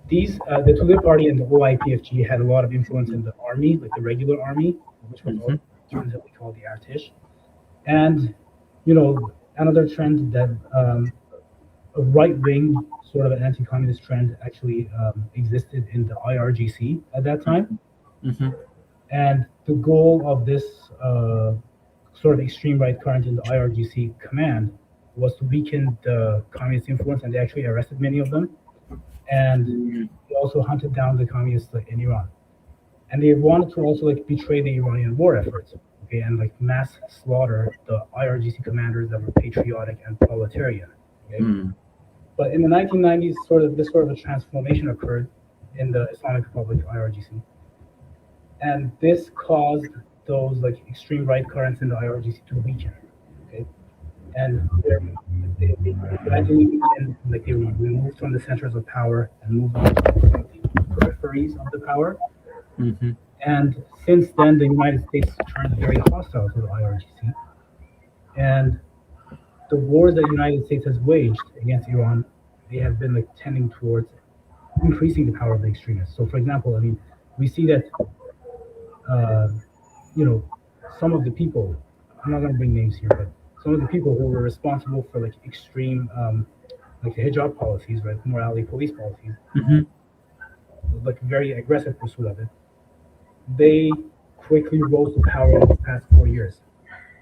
these, the Tudeh party and the OIPFG had a lot of influence in the army, like the regular army, which was alternatively called the Artish. And, another trend that a right-wing sort of an anti-communist trend actually existed in the IRGC at that time. And the goal of this sort of extreme right current in the IRGC command was to weaken the communist influence, and they actually arrested many of them. And they also hunted down the communists in Iran. And they wanted to also betray the Iranian war efforts, okay, and mass slaughter the IRGC commanders that were patriotic and proletarian. Okay? But in the 1990s, this sort of a transformation occurred in the Islamic Republic IRGC, and this caused those extreme right currents in the IRGC to weaken. Okay, and they gradually weakened, they were removed from the centers of power and moved on to the peripheries of the power. And since then, the United States turned very hostile to the IRGC, and the wars that the United States has waged against Iran, they have been tending towards increasing the power of the extremists. So, for example, we see that some of the people, I'm not going to bring names here, but some of the people who were responsible for extreme the hijab policies, right, morality police policies, very aggressive pursuit of it, they quickly rose to power in the past 4 years,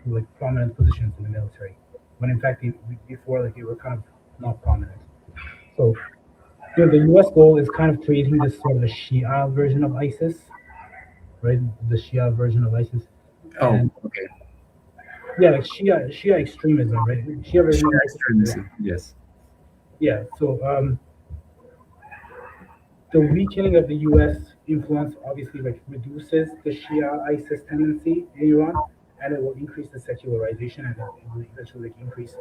to prominent positions in the military, when in fact before they were kind of not prominent. So the U.S. goal is kind of creating this sort of a Shia version of ISIS, right? The Shia version of ISIS. Oh, okay. Yeah, Shia extremism, right? Shia version of ISIS. Extremism, yes. Yeah, so the weakening of the U.S. influence obviously reduces the Shia ISIS tendency in Iran, and it will increase the secularization, and it will eventually increase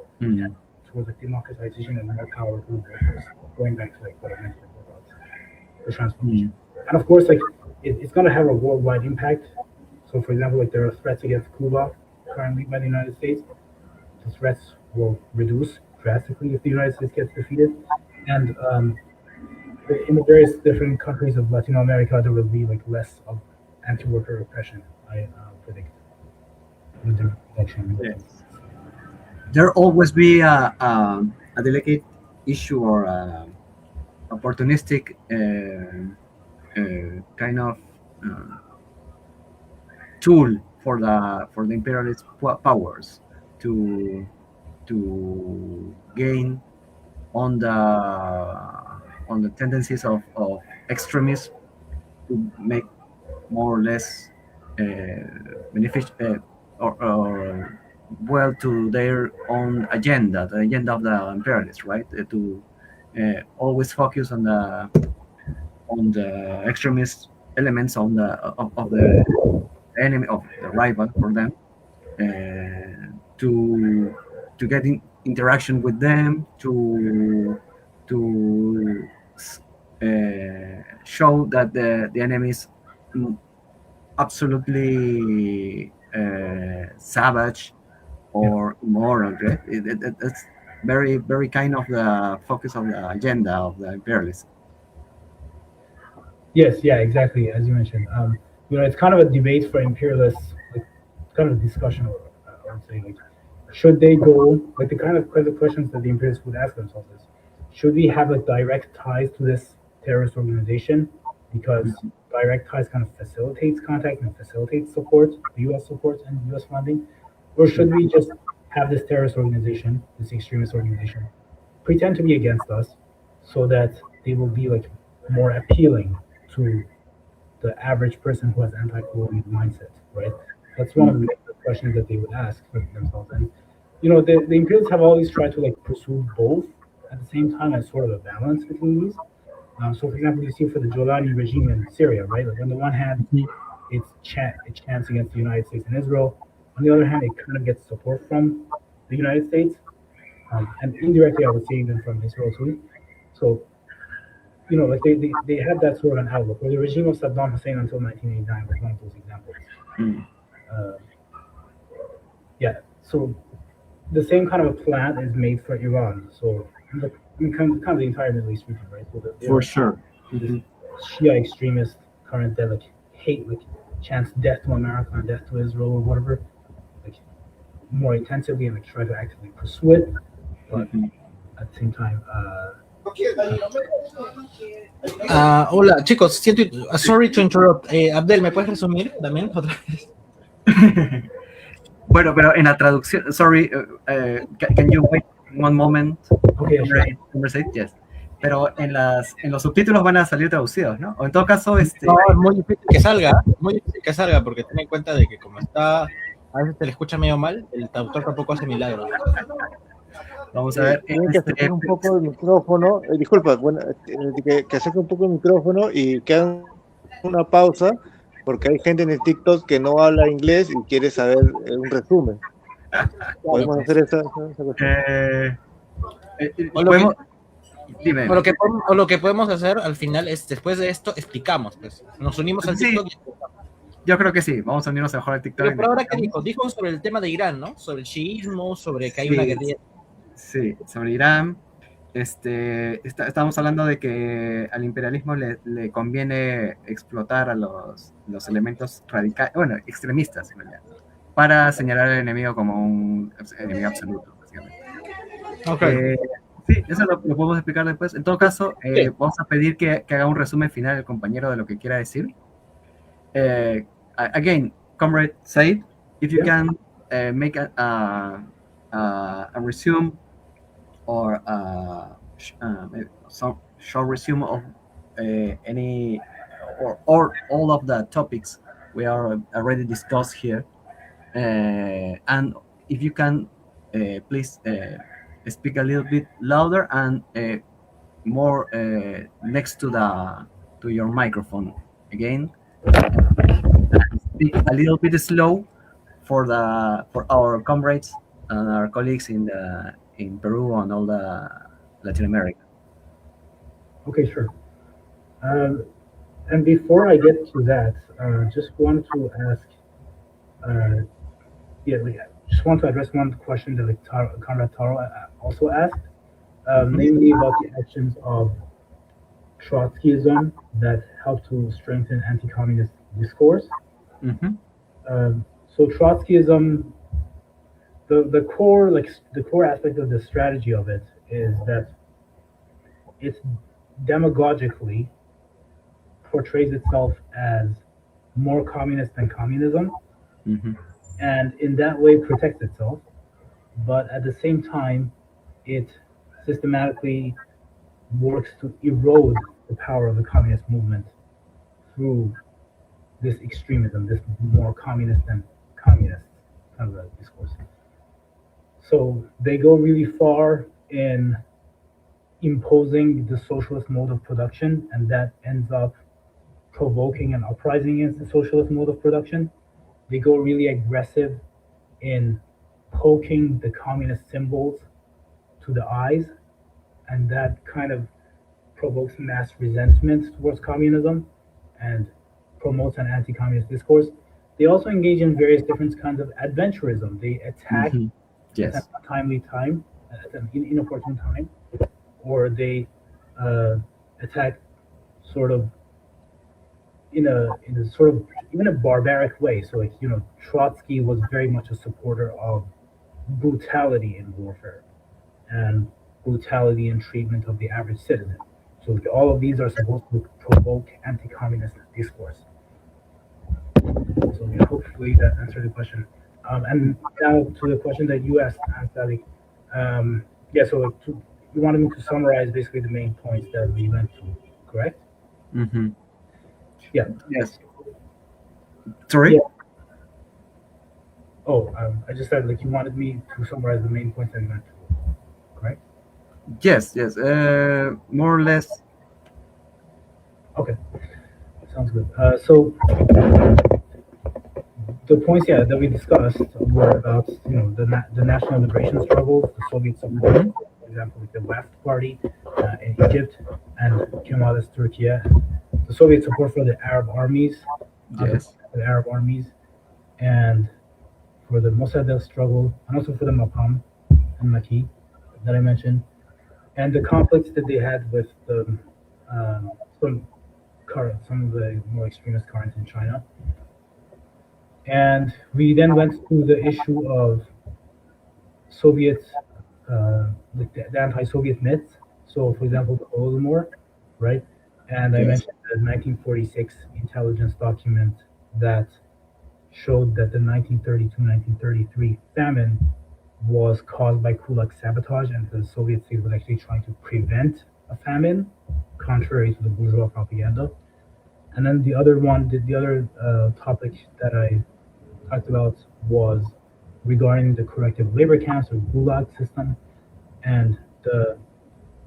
towards democratization and more powerful workers, going back to what I mentioned about the transformation. And of course, it's going to have a worldwide impact. So, for example, there are threats against Cuba currently by the United States. The threats will reduce drastically if the United States gets defeated. And in the various different countries of Latin America, there will be less of anti-worker repression, I predict, with the election. Yes. There always be a delicate issue or opportunistic kind of tool for the imperialist powers to gain on the tendencies of extremists to make more or less beneficial or well to their own agenda, the agenda of the imperialists, right? To always focus on the extremist elements of the enemy, of the rival for them, to get interaction with them, to show that the enemy is absolutely savage or immoral. Right? It's very, very kind of the focus of the agenda of the imperialists. Yes, yeah, exactly. As you mentioned, it's kind of a debate for imperialists, kind of discussion. I would say, should they go the kind of questions that the imperialists would ask themselves is, should we have direct ties to this terrorist organization, because direct ties kind of facilitates contact and facilitates support, U.S. support and U.S. funding, or should we just have this terrorist organization, this extremist organization, pretend to be against us, so that they will be more appealing to the average person who has anti-colonial mindset, right? That's one of the questions that they would ask themselves. And the imperialists have always tried to pursue both at the same time, as sort of a balance between these. So, for example, you see for the Jolani regime in Syria, right? On the one hand, it chants against the United States and Israel. On the other hand, it kind of gets support from the United States, and indirectly, I would say even from Israel too. So, they had that sort of an outlook. Where the regime of Saddam Hussein until 1989 was one of those examples. Yeah. So the same kind of a plan is made for Iran. So kind of the entire Middle East region, right? So for sure. Shia extremist current that hate, chants death to America and death to Israel or whatever, more intensively, and try to actively pursue it. But at the same time, Hola, chicos, sorry to interrupt. Abdel, ¿me puedes resumir también otra vez? Bueno, pero en la traducción, sorry, can you wait one moment? Okay, sure. Conversate? Yes. Pero en los subtítulos van a salir traducidos, ¿no? O en todo caso, No, es muy difícil que salga, porque ten en cuenta de que como está, a veces te le escucha medio mal, el traductor tampoco hace milagros. Vamos a ver. Tienen que acercar un poco el micrófono, disculpa, bueno, que acerque un poco el micrófono y que hagan una pausa, porque hay gente en el TikTok que no habla inglés y quiere saber un resumen. ¿Podemos hacer esa cuestión? Dime. O lo que podemos hacer al final es, después de esto, explicamos. Pues. Nos unimos al TikTok. Sí, yo creo que sí. Vamos a unirnos mejor al TikTok. Pero por ahora, ¿qué dijo? Dijo sobre el tema de Irán, ¿no? Sobre el chiismo, sobre que hay una guerrilla. Sí, sobre Irán. Estamos hablando de que al imperialismo le conviene explotar a los elementos radicales, bueno, extremistas, en realidad, para señalar al enemigo como un enemigo absoluto, básicamente. Okay. Sí, eso lo podemos explicar después. En todo caso, vamos a pedir que haga un resumen final el compañero de lo que quiera decir. Again, Comrade Said, if you can make a resume or some short resume of any or all of the topics we are already discussed here, and if you can please speak a little bit louder and more next to your microphone again. Speak a little bit slow for our comrades and our colleagues in Peru and all the Latin America. Okay, sure. And before I get to that, just want to ask, just want to address one question that Conrad Taro also asked, namely about the actions of Trotskyism that helped to strengthen anti-communist discourse. Mm-hmm. So Trotskyism, the core aspect of the strategy of it is that it demagogically portrays itself as more communist than communism, and in that way protects itself. But at the same time, it systematically works to erode the power of the communist movement through this extremism, this more communist than communist kind of a discourse. So they go really far in imposing the socialist mode of production, and that ends up provoking an uprising against the socialist mode of production. They go really aggressive in poking the communist symbols to the eyes, and that kind of provokes mass resentment towards communism and promotes an anti-communist discourse. They also engage in various different kinds of adventurism. They attack at a timely time, at an inopportune time, or they attack sort of in a sort of even a barbaric way. So, like, you know, Trotsky was very much a supporter of brutality in warfare and brutality in treatment of the average citizen. So all of these are supposed to provoke anti-communist discourse. So yeah, hopefully that answered the question. And now to the question that you asked, Sally. So you wanted me to summarize basically the main points that we went through, correct? Mm-hmm. Yeah. Yes. Sorry? Yeah. I just said, like, you wanted me to summarize the main points that we went through, correct? Yes. More or less. Okay. Sounds good. So the points, that we discussed were about, you know, the national liberation struggle, the Soviet support, for example, like the Left Party in Egypt and Kemalist Turkey, the Soviet support for the Arab armies, and for the Mossadegh struggle, and also for the Maqam and Maki that I mentioned, and the conflicts that they had with the some of the more extremist currents in China. And we then went to the issue of Soviet, the anti-Soviet myths So, for example, the Holodomor, right? And I Yes. mentioned the 1946 intelligence document that showed that the 1932-1933 famine was caused by kulak sabotage, and the Soviet state was actually trying to prevent a famine, contrary to the bourgeois propaganda. And then the other one, the other topic that I talked about was regarding the corrective labor camps or gulag system, and the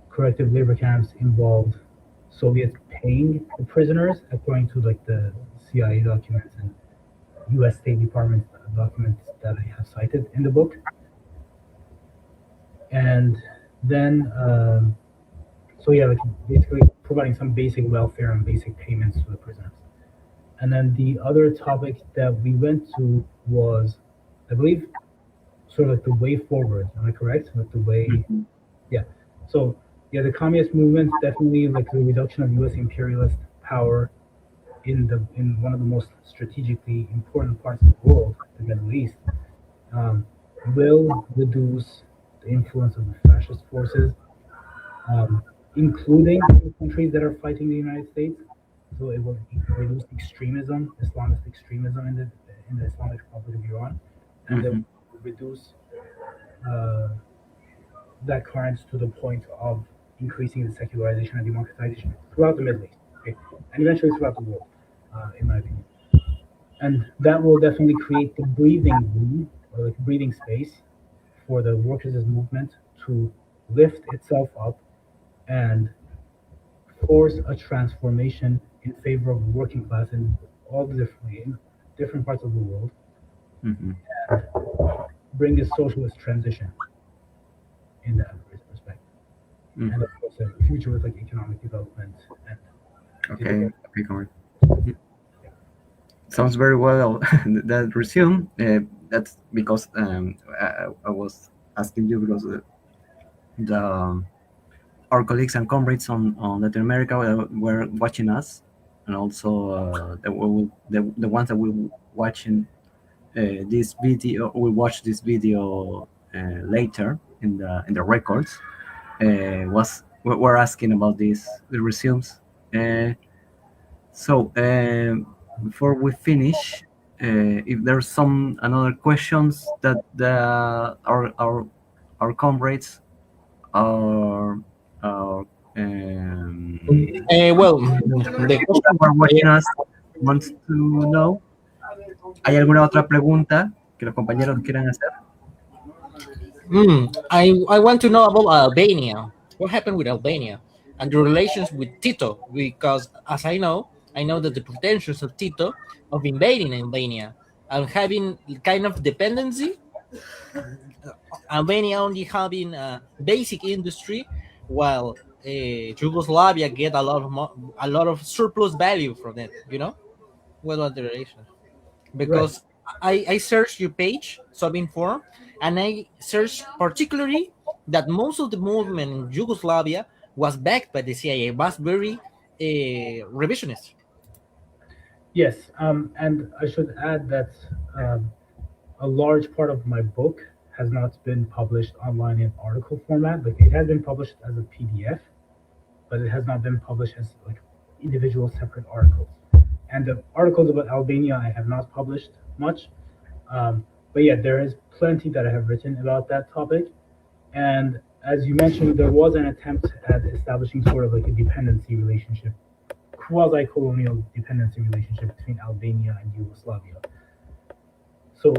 corrective labor camps involved Soviets paying the prisoners, according to like the CIA documents and U.S. State Department documents that I have cited in the book. And then, so yeah, like basically providing some basic welfare and basic payments to the prisoners. And then the other topic that we went to was, I believe, sort of like the way forward. Am I correct? Like the way, Mhm. yeah. So yeah, the communist movement definitely like the reduction of U.S. imperialist power in one of the most strategically important parts of the world, the Middle East, um, will reduce the influence of the fascist forces, including the countries that are fighting the United States. So it will reduce extremism, Islamist extremism in the Islamic Republic of Iran, and it Mhm. will reduce uh, that current to the point of increasing the secularization and democratization throughout the Middle East, okay, and eventually throughout the world, in my opinion. And that will definitely create the breathing room or like breathing space for the workers' movement to lift itself up and force a transformation in favor of the working class in in different parts of the world, Mhm. and bring a socialist transition in that respect. And Mhm. of course, a future with like economic development and Okay. Okay, Conrad. Sounds very well. That resume. That's because I was asking you because the our colleagues and comrades on Latin America were watching us, and also the ones that will watching this video will watch this video later in the records. Were asking about this the resumes. Uh, so before we finish, if there's some another questions that our comrades are Well, the people question, who are watching us wants to know. ¿Hay alguna otra pregunta que los compañeros quieran hacer? I want to know about Albania. What happened with Albania and the relations with Tito? Because as I know that the pretensions of Tito of invading Albania and having kind of dependency, Albania only having a basic industry, while Yugoslavia get a lot of surplus value from it. You know, what was the relation? right. Because I searched your page, Subinform, and I searched particularly that most of the movement in Yugoslavia was backed by the CIA, was very revisionist. Yes, and I should add that um, a large part of my book has not been published online in article format. Like it has been published as a PDF, but it has not been published as like individual separate articles. And the articles about Albania I have not published much, but yeah, there is plenty that I have written about that topic. And as you mentioned, there was an attempt at establishing sort of like a dependency relationship, quasi-colonial dependency relationship between Albania and Yugoslavia. So,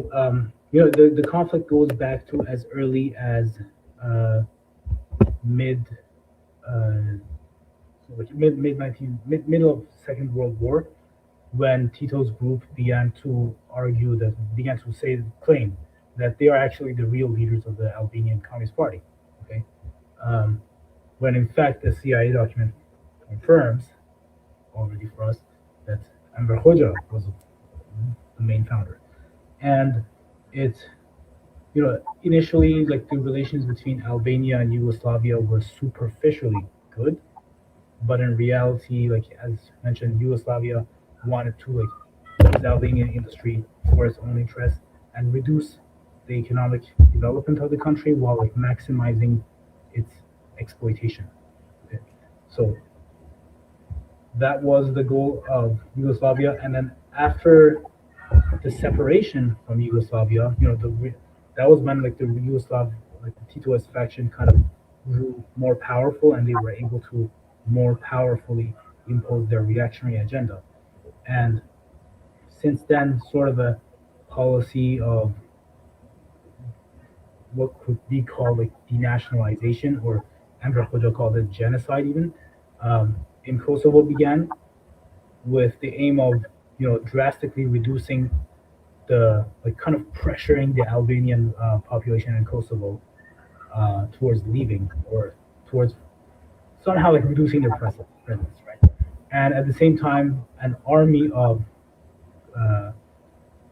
the conflict goes back to as early as uh, mid, uh, like middle of Second World War, when Tito's group began to claim that they are actually the real leaders of the Albanian Communist Party. Okay, um, when in fact the CIA document confirms already for us that Enver Hoxha was the main founder, and it initially like the relations between Albania and Yugoslavia were superficially good, but in reality, like as mentioned, Yugoslavia wanted to like use the Albanian industry for its own interest and reduce the economic development of the country while like maximizing its exploitation. So that was the goal of Yugoslavia. And then after the separation from Yugoslavia, that was when like the Yugoslav, like the Titoist faction kind of grew more powerful, and they were able to more powerfully impose their reactionary agenda. And since then, sort of a policy of what could be called like denationalization, or Emre Hoxha called it genocide even, in Kosovo began, with the aim of drastically reducing the like kind of pressuring the Albanian population in Kosovo towards leaving, or towards somehow like reducing their presence, right? And at the same time, an army of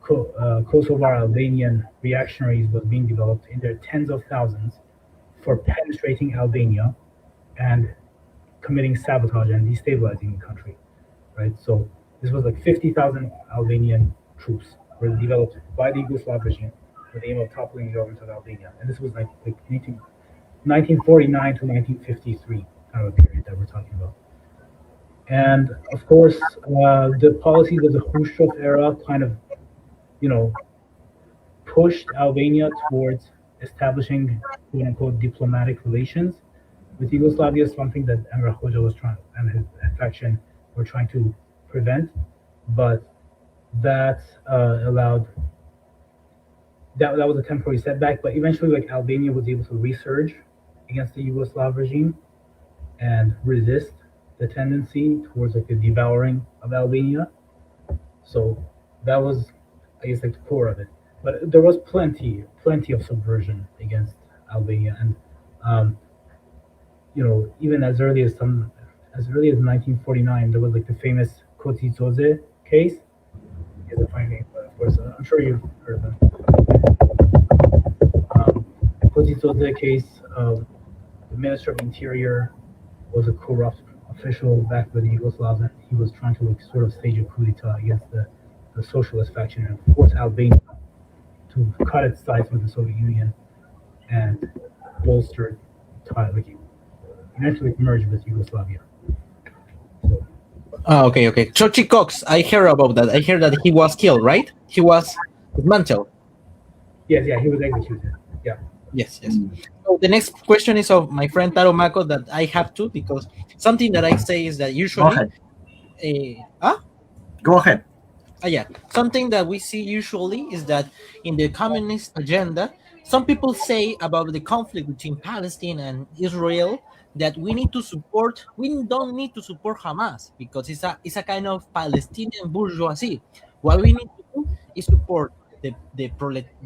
Kosovar Albanian reactionaries was being developed in their tens of thousands for penetrating Albania and committing sabotage and destabilizing the country, right? So this was like 50,000 Albanian troops were developed by the Yugoslav regime with the aim of toppling the government of Albania. And this was like 1949 to 1953 kind of a period that we're talking about. And of course, the policies of the Khrushchev era kind of, pushed Albania towards establishing quote unquote diplomatic relations with Yugoslavia, something that Emre Hoxha was trying, and his faction were trying to prevent. But that allowed, that was a temporary setback. But eventually, like, Albania was able to resurge against the Yugoslav regime and resist the tendency towards like the devouring of Albania. So that was, I guess, like the core of it. But there was plenty of subversion against Albania, and even as early as 1949, there was like the famous Kotitoze case. It's a funny name, but of course, I'm sure you've heard of it. Kotitoze case. The Minister of Interior was a corrupt official back with the Yugoslavs, and he was trying to like sort of stage a coup d'etat against the socialist faction and force Albania to cut its ties with the Soviet Union and bolster eventually merge with Yugoslavia. So, Okay. Chochi Cox, I heard about that. I heard that he was killed, right? He was dismantled. yes, he was executed. Yeah. Yes. So the next question is of my friend Taro Mako, that I have to, because something that I say is that usually... Go ahead. Yeah, something that we see usually is that in the communist agenda, some people say about the conflict between Palestine and Israel that we don't need to support Hamas because it's a kind of Palestinian bourgeoisie. What we need to do is support the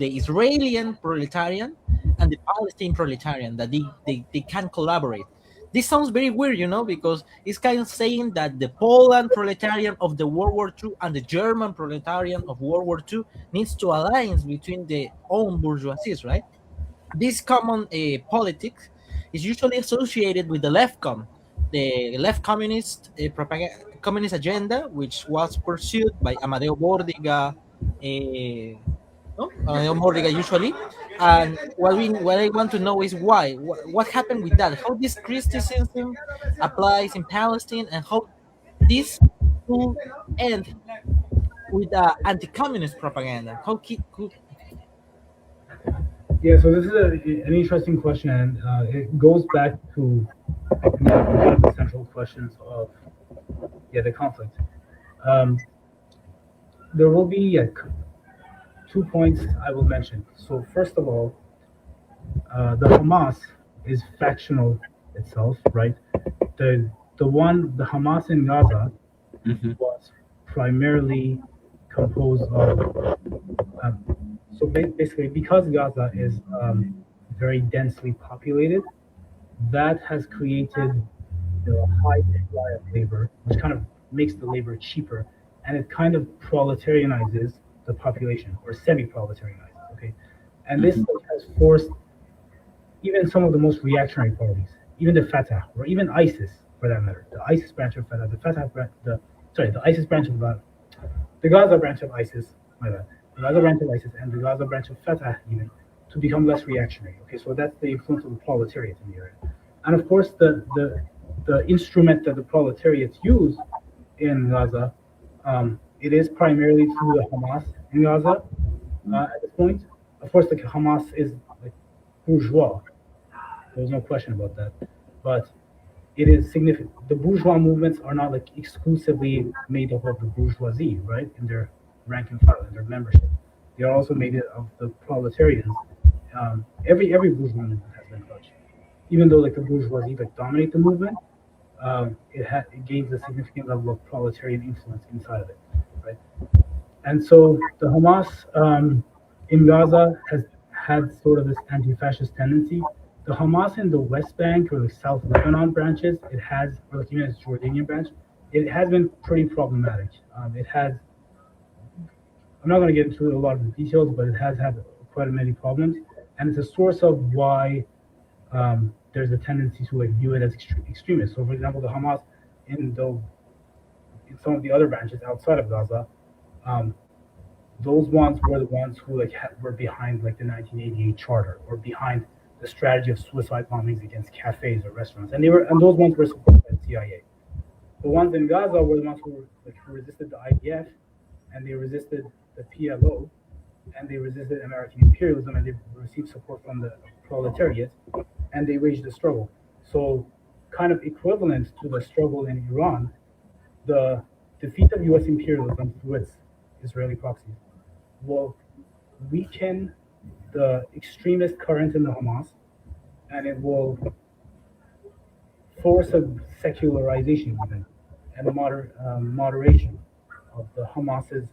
Israeli proletarian and the Palestinian proletarian, that they can collaborate. This sounds very weird, because it's kind of saying that the Poland proletarian of the World War II and the German proletarian of World War II needs to alliance between their own bourgeoisies, right? This common politics is usually associated with the the left communist communist agenda, which was pursued by Amadeo Bordiga, usually. And what I want to know is why. What happened with that? How this criticism applies in Palestine, and how this will end with anti-communist propaganda? How could... Yeah, so this is an interesting question, and it goes back to one of the central questions of the conflict. There will be 2 points I will mention. So first of all, the Hamas is factional itself, right? The Hamas in Gaza was primarily composed of so basically, because Gaza is very densely populated, that has created a high supply of labor, which kind of makes the labor cheaper, and it kind of proletarianizes the population, or semi-proletarianizes. Okay, and this has forced even some of the most reactionary parties, even the Fatah, or even ISIS for that matter, the ISIS branch of Fatah, the ISIS branch of the Gaza branch of ISIS, my bad. The Gaza branch of ISIS and the Gaza branch of Fatah even, to become less reactionary. Okay, so that's the influence of the proletariat in the area. And of course, the the instrument that the proletariats use in Gaza, it is primarily through the Hamas in Gaza at this point. Of course, like Hamas is like bourgeois. There's no question about that. But it is significant. The bourgeois movements are not like exclusively made up of the bourgeoisie, right? In their rank and file, in their membership. They are also made of the proletarians. Every bourgeois movement has been touched. Even though like the bourgeoisie like dominate the movement, it gains a significant level of proletarian influence inside of it, right? And so the Hamas in Gaza has had sort of this anti-fascist tendency. The Hamas in the West Bank or the South Lebanon branches, it has, or like even its Jordanian branch, it has been pretty problematic. It has, I'm not going to get into a lot of the details, but it has had quite many problems, and it's a source of why there's a tendency to like view it as extremist. So, for example, the Hamas in some of the other branches outside of Gaza, those ones were the ones who like were behind like the 1988 charter or behind the strategy of suicide bombings against cafes or restaurants, and those ones were supported by the CIA. The ones in Gaza were the ones who resisted the IDF, and they resisted the PLO, and they resisted American imperialism, and they received support from the proletariat, and they waged a struggle. So, kind of equivalent to the struggle in Iran, the defeat of U.S. imperialism through its Israeli proxies will weaken the extremist current in the Hamas, and it will force a secularization even and a moderation of the Hamas's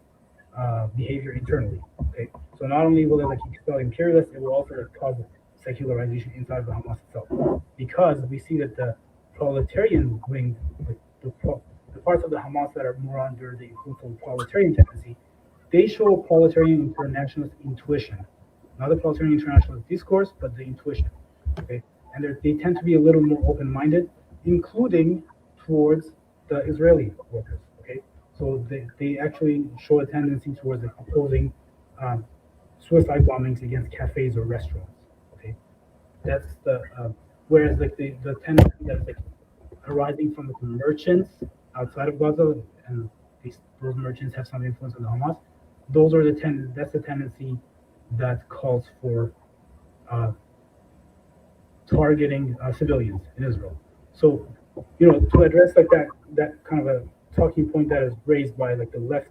behavior internally. Okay, so not only will it like expel imperialists, it will also cause secularization inside of the Hamas itself, because we see that the proletarian wing, like the parts of the Hamas that are more under the influence of the proletarian tendency, they show a proletarian internationalist intuition, not the proletarian internationalist discourse, but the intuition. Okay, and they tend to be a little more open-minded, including towards the Israeli workers. Okay, so they actually show a tendency towards like, opposing suicide bombings against cafes or restaurants. Okay, that's the whereas like the tendency that's like arising from the merchants outside of Gaza, and those merchants have some influence on the Hamas. Those are that's the tendency that calls for targeting civilians in Israel. So, to address like that kind of a talking point that is raised by like the left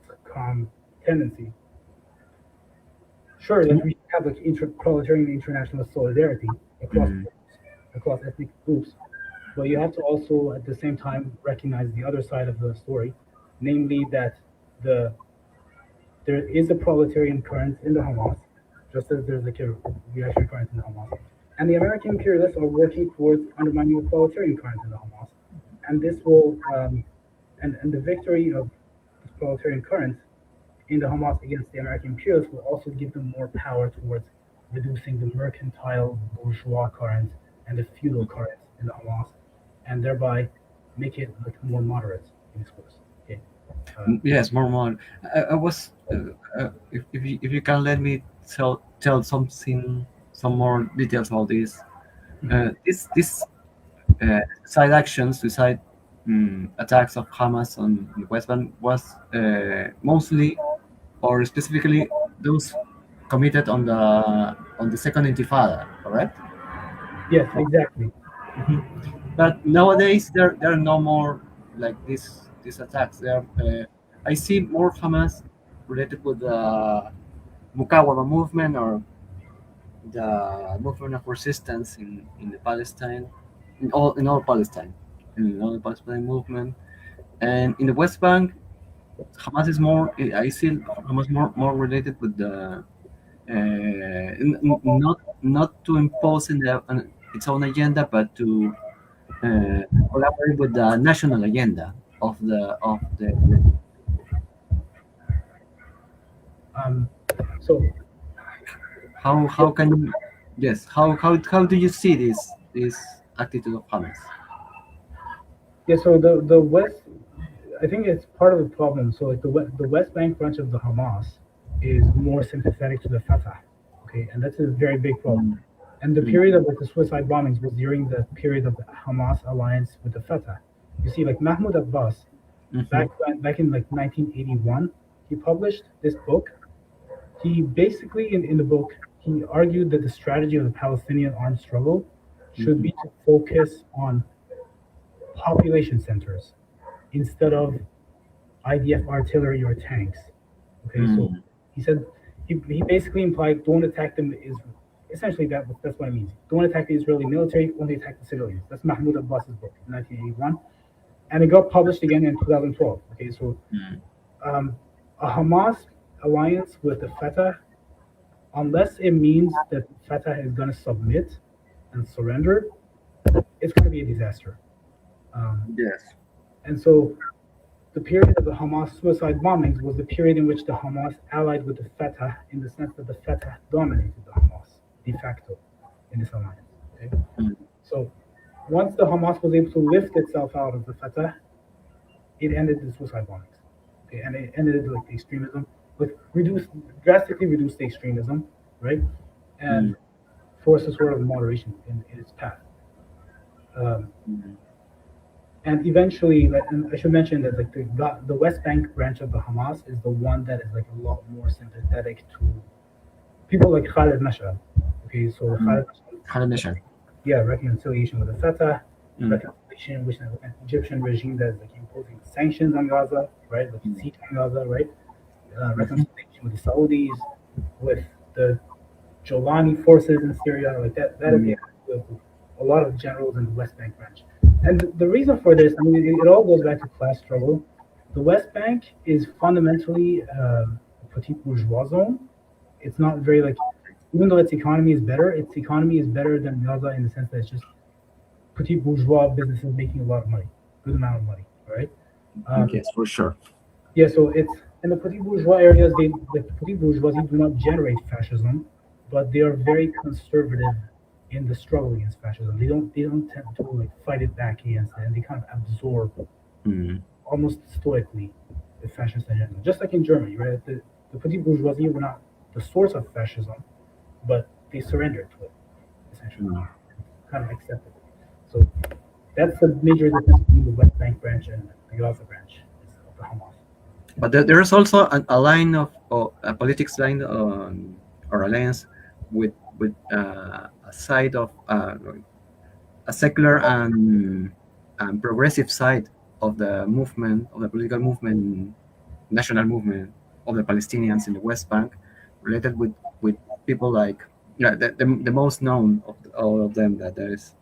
tendency. Sure, like we have like proletarian international solidarity across ethnic groups, but you have to also at the same time recognize the other side of the story, namely that there is a proletarian current in the Hamas, just as there's like a reaction current in the Hamas. And the American imperialists are working towards undermining the proletarian current in the Hamas. And this will, and the victory of this proletarian current in the Hamas against the American imperialists will also give them more power towards reducing the mercantile bourgeois current and the feudal current in the Hamas, and thereby make it like more moderate in discourse. Okay. Yes, more moderate. I was, if you can let me tell some more details about this. This side actions, suicide attacks of Hamas on the West Bank was mostly or specifically those committed on the Second Intifada, correct? Yes, exactly. But nowadays there are no more like these attacks. I see more Hamas related with the Mukawama movement or the movement of resistance in the Palestine, in all Palestine, in all the Palestine movement, and in the West Bank, Hamas is more. I see Hamas more related with the not to impose its own agenda, but to collaborate with the national agenda of the. So how can you? Yes. How do you see this attitude of Hamas? Yeah, so the West, I think it's part of the problem. So like the West Bank branch of the Hamas is more sympathetic to the Fatah, okay, and that's a very big problem. And the period of the suicide bombings was during the period of the Hamas alliance with the Fatah. You see, like Mahmoud Abbas, back in like 1981, he published this book. He basically, in the book, he argued that the strategy of the Palestinian armed struggle should be to focus on population centers instead of IDF artillery or tanks. Okay, so he said he basically implied don't attack them is essentially that's what it means. Don't attack the Israeli military, only attack the civilians. That's Mahmoud Abbas's book in 1981, and it got published again in 2012. Okay, so a Hamas alliance with the Fatah, unless it means that Fatah is going to submit and surrender, it's going to be a disaster. Yes. And so the period of the Hamas suicide bombings was the period in which the Hamas allied with the Fatah in the sense that the Fatah dominated the Hamas de facto in this alliance. Okay? So once the Hamas was able to lift itself out of the Fatah, it ended the suicide bombings. Okay? And it ended like the extremism, drastically reduced the extremism, right? And forced a sort of moderation in its path. And eventually, and I should mention that like the West Bank branch of the Hamas is the one that is like a lot more sympathetic to people like Khaled Mashal. Okay, so Khaled Mashal. Yeah, reconciliation with the Fatah, reconciliation with the Egyptian regime that is like imposing sanctions on Gaza, right? Like siege on Gaza, right? Reconciliation with the Saudis, with the Jolani forces in Syria, like that is a lot of generals in the West Bank branch. And the reason for this, I mean, it all goes back to class struggle. The West Bank is fundamentally a petit bourgeois zone. It's not very like, even though its economy is better than Gaza in the sense that it's just petit bourgeois businesses making a lot of money, good amount of money, right? Yes, for sure. Yeah, so it's in the petit bourgeois areas. The petit bourgeoisie do not generate fascism, but they are very conservative in the struggle against fascism. They don't tend to like fight it back against it, and they kind of absorb almost stoically the fascist agenda. Just like in Germany, right? The petit bourgeoisie were not the source of fascism, but they surrendered to it, essentially. Kind of accepted it. So that's the major difference between the West Bank branch and the Gaza branch of the Hamas. But there is also a line of a politics line or alliance with a side of a secular and progressive side of the movement, of the political movement, national movement of the Palestinians in the West Bank, related with people like the most known of all of them, that there is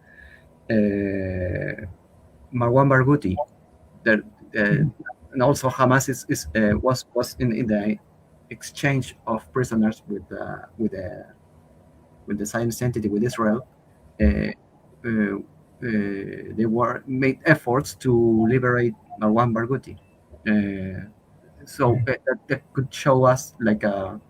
Marwan Barghouti, and also Hamas was in the exchange of prisoners with the Zionist entity, with Israel. They made efforts to liberate Marwan Barghouti. So that could show us like an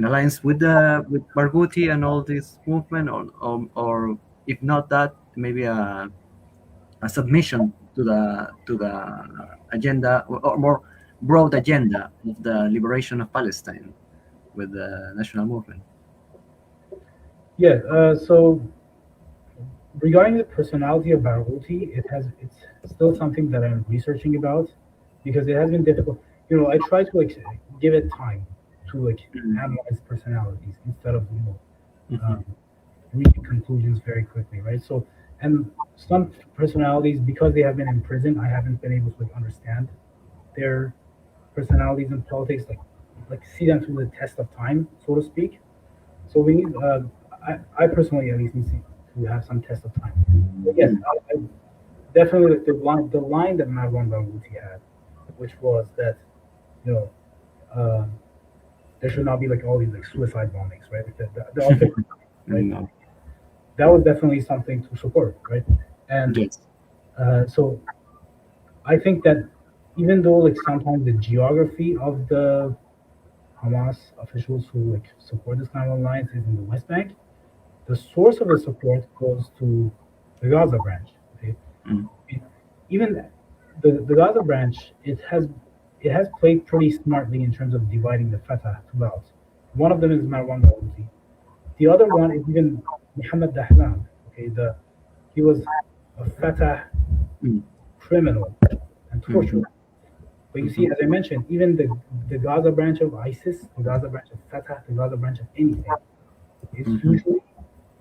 alliance with Barghouti and all this movement, or if not that, maybe a submission to the agenda, or more broad agenda of the liberation of Palestine with the national movement. Yeah. So regarding the personality of Barghouti, it's still something that I'm researching about, because it has been difficult. You know, I try to like give it time to like analyze personalities instead of reaching conclusions very quickly, right? So, and some personalities, because they have been in prison, I haven't been able to like understand their personalities in politics, like see them through the test of time, so to speak. So we need, I personally at least need to have some test of time. But yes, I definitely like the line that Marwan Barghouti had, which was that, you know, there should not be like all these like suicide bombings, right? Like right? No. That was definitely something to support, right? And Yes. so I think that even though like sometimes the geography of the Hamas officials who like support this kind of alliance is in the West Bank, the source of the support goes to the Gaza branch. Okay? Even the Gaza branch, it has played pretty smartly in terms of dividing the Fatah two routes. One of them is Marwan Barghouti, The other one is even Muhammad Dahlan. Okay, he was a Fatah criminal and torturer. But you see, as I mentioned, even the Gaza branch of ISIS, the Gaza branch of Fatah, the Gaza branch of anything, is usually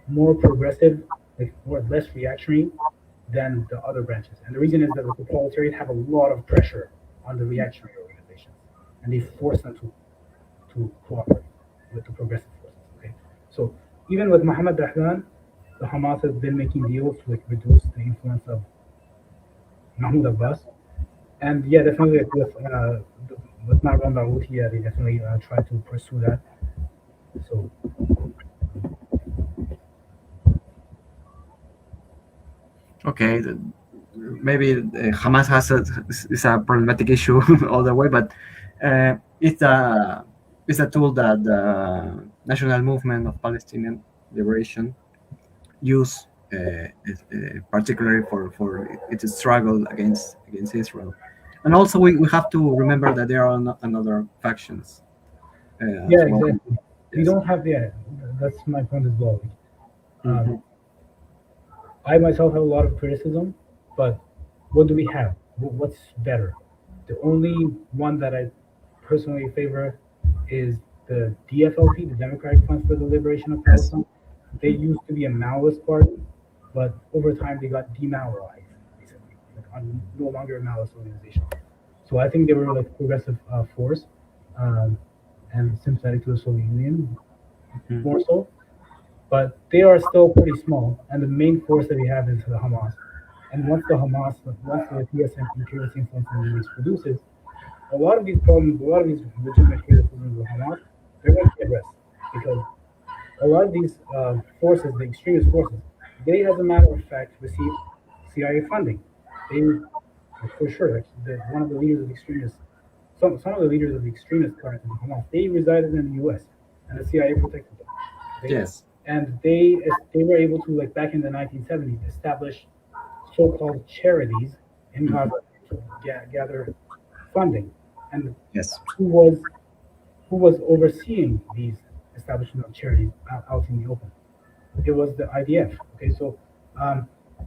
more progressive, like less reactionary than the other branches. And the reason is that the proletariat have a lot of pressure on the reactionary organizations, and they force them to cooperate with the progressive forces. Okay, so even with Mohammed Dahlan, the Hamas has been making deals to reduce the influence of Mahmoud Abbas, and yeah, definitely with Marwan Barghouti, yeah, they definitely try to pursue that. So. Okay, maybe Hamas is a problematic issue all the way, but it's a tool that the National Movement of Palestinian Liberation use, particularly for its struggle against Israel. And also, we have to remember that there are another factions. Yeah, as well. exactly. We Yes. don't have, yeah, that's my point as well. I myself have a lot of criticism, but what do we have? What's better? The only one that I personally favor is the DFLP, the Democratic Front for the Liberation of Yes. Palestine. They used to be a Maoist party, but over time they got demoralized, basically, no longer a Maoist organization. So I think they were like progressive force and sympathetic to the Soviet Union more so. But they are still pretty small, and the main force that we have is the Hamas. And once the US imperialist influence in the Middle East produces, a lot of these problems, a lot of these legitimate criticisms of Hamas, they're going to be addressed because a lot of these forces, the extremist forces, they, as a matter of fact, receive CIA funding. They, for sure, one of the leaders of extremists, some of the leaders of the extremist current in Hamas, they resided in the U.S. and the CIA protected them. Yes. And they were able to, like back in the 1970s, establish so-called charities in Gaza to gather funding. And Yes. who was overseeing these establishment of charities out in the open? It was the IDF. Okay, so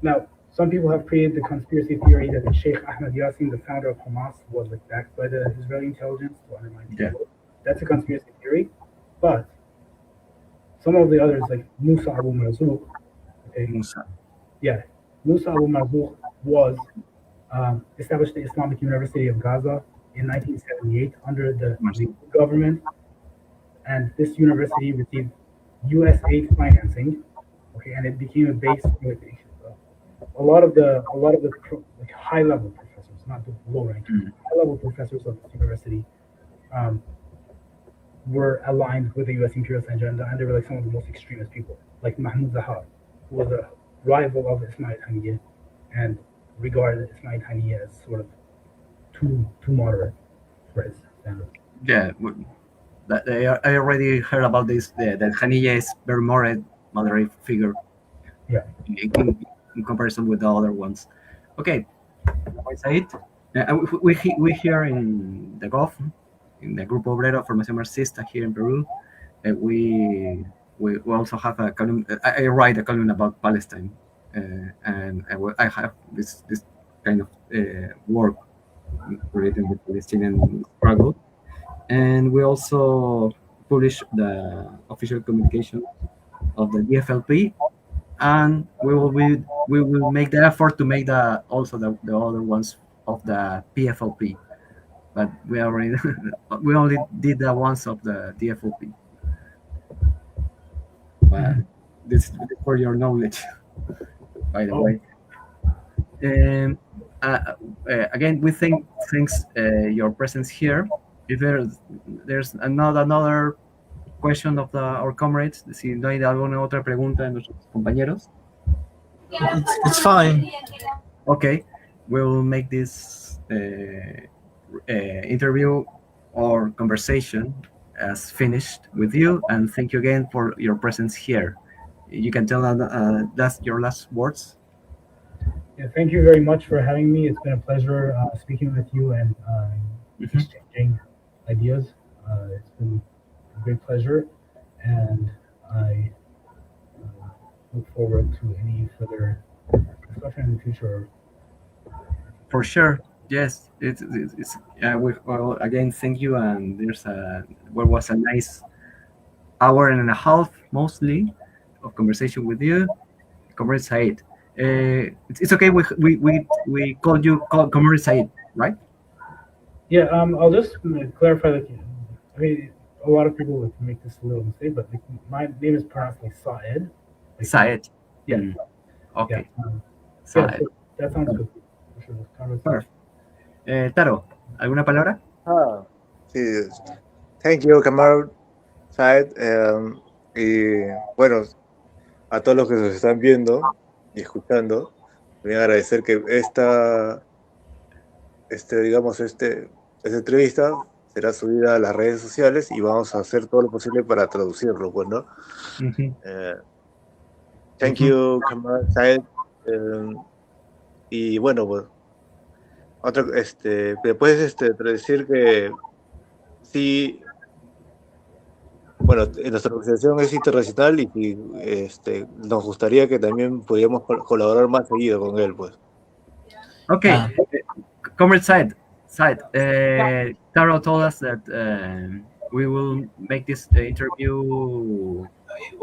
now some people have created the conspiracy theory that Sheikh Ahmed Yassin, the founder of Hamas, was like backed by the Israeli intelligence to undermine people. That's a conspiracy theory, but some of the others, like Musa Abu Marzouk, okay, Musa. Yeah, Musa Abu Marzouk was established the Islamic University of Gaza in 1978 under the government, and this university received U.S. aid financing, okay, and it became a base for a lot of the like high level professors, not the low ranking, high level professors of this university. Were aligned with the U.S. imperialist agenda, and they were like some of the most extremist people, like Mahmoud Zahar, who was a rival of Ismail Haniyeh and regarded Ismail Haniyeh as sort of too moderate for his standards. Yeah, I already heard about this. That Haniyeh is very moderate figure. Yeah. In comparison with the other ones. Okay, Said, we here in the Gulf, in the Grupo Obrero Formación Marxista here in Peru, we also have a column. I write a column about Palestine, and I have this kind of work related with Palestinian struggle, and we also publish the official communication of the DFLP, and we will make the effort to make also the other ones of the PFLP. But we already we only did the ones of the DFLP. But this is for your knowledge, by the way. And again, we thanks your presence here. If there's another question of our comrades, si no hay alguna otra pregunta de nuestros compañeros. It's fine. Okay, we'll make this interview or conversation as finished with you, and thank you again for your presence here. You can tell that's your last words. Yeah, thank you very much for having me. It's been a pleasure speaking with you and exchanging ideas. It's been a great pleasure, and I look forward to any further discussion in the future. For sure. Yes, it's well, again, thank you. And what was a nice hour and a half, mostly, of conversation with you, Comrade Said. It's okay. We called you Comrade Said, right? Yeah, I'll just clarify that. I mean, a lot of people would make this a little mistake, but like, my name is pronounced like Saed. Like, Saed. Yeah. Mm, okay. Yeah. Saed. So that sounds good. For sure. Conversation. Perfect. Taro, ¿alguna palabra? Sí, thank you, Kamal Said. Y bueno, a todos los que nos están viendo y escuchando, voy a agradecer que esta entrevista será subida a las redes sociales y vamos a hacer todo lo posible para traducirlo, pues, ¿no? Ujú. Thank you, Kamal Said. Y bueno, pues, después decir que sí, bueno, nuestra organización es internacional y nos gustaría que también pudiéramos colaborar más seguido con él, pues. Okay. Ah. Comrade Said, Taro told us that we will make this interview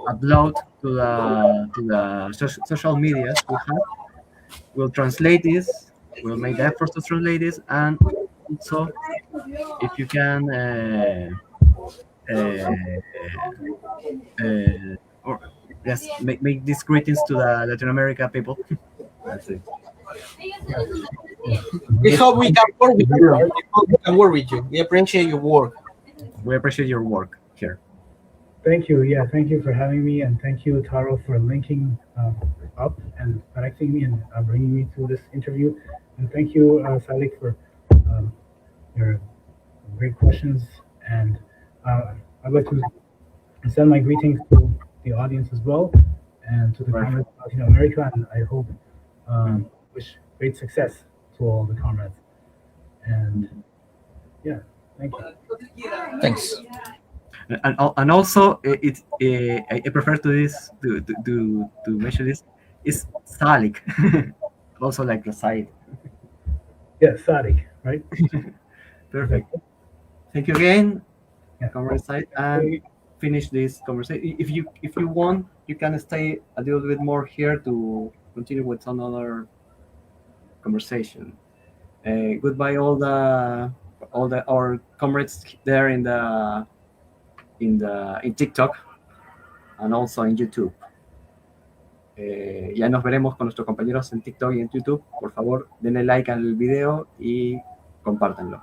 upload to the social medias we have. We'll translate this. We'll make the effort to translate this, and also if you can or yes, make these greetings to the Latin America people. That's it. We hope we can work with you. We hope we can work with you. We appreciate your work. We appreciate your work here. Thank you. Yeah, thank you for having me, and thank you, Taro, for linking up and connecting me and bringing me to this interview. And thank you, Salik, for your great questions. And I'd like to send my greetings to the audience as well, and to the comrades of Latin America. And I hope wish great success to all the comrades. And yeah, thank you. Thanks. And also I prefer to mention this is Salik, also like the side. Yeah, Salik, right? Perfect. Thank you again, Yeah. Comrade Said, and finish this conversation. If you want, you can stay a little bit more here to continue with another conversation. Goodbye, all our comrades there in TikTok and also in YouTube. Ya nos veremos con nuestros compañeros en TikTok y en YouTube. Por favor, denle like al video y compártanlo.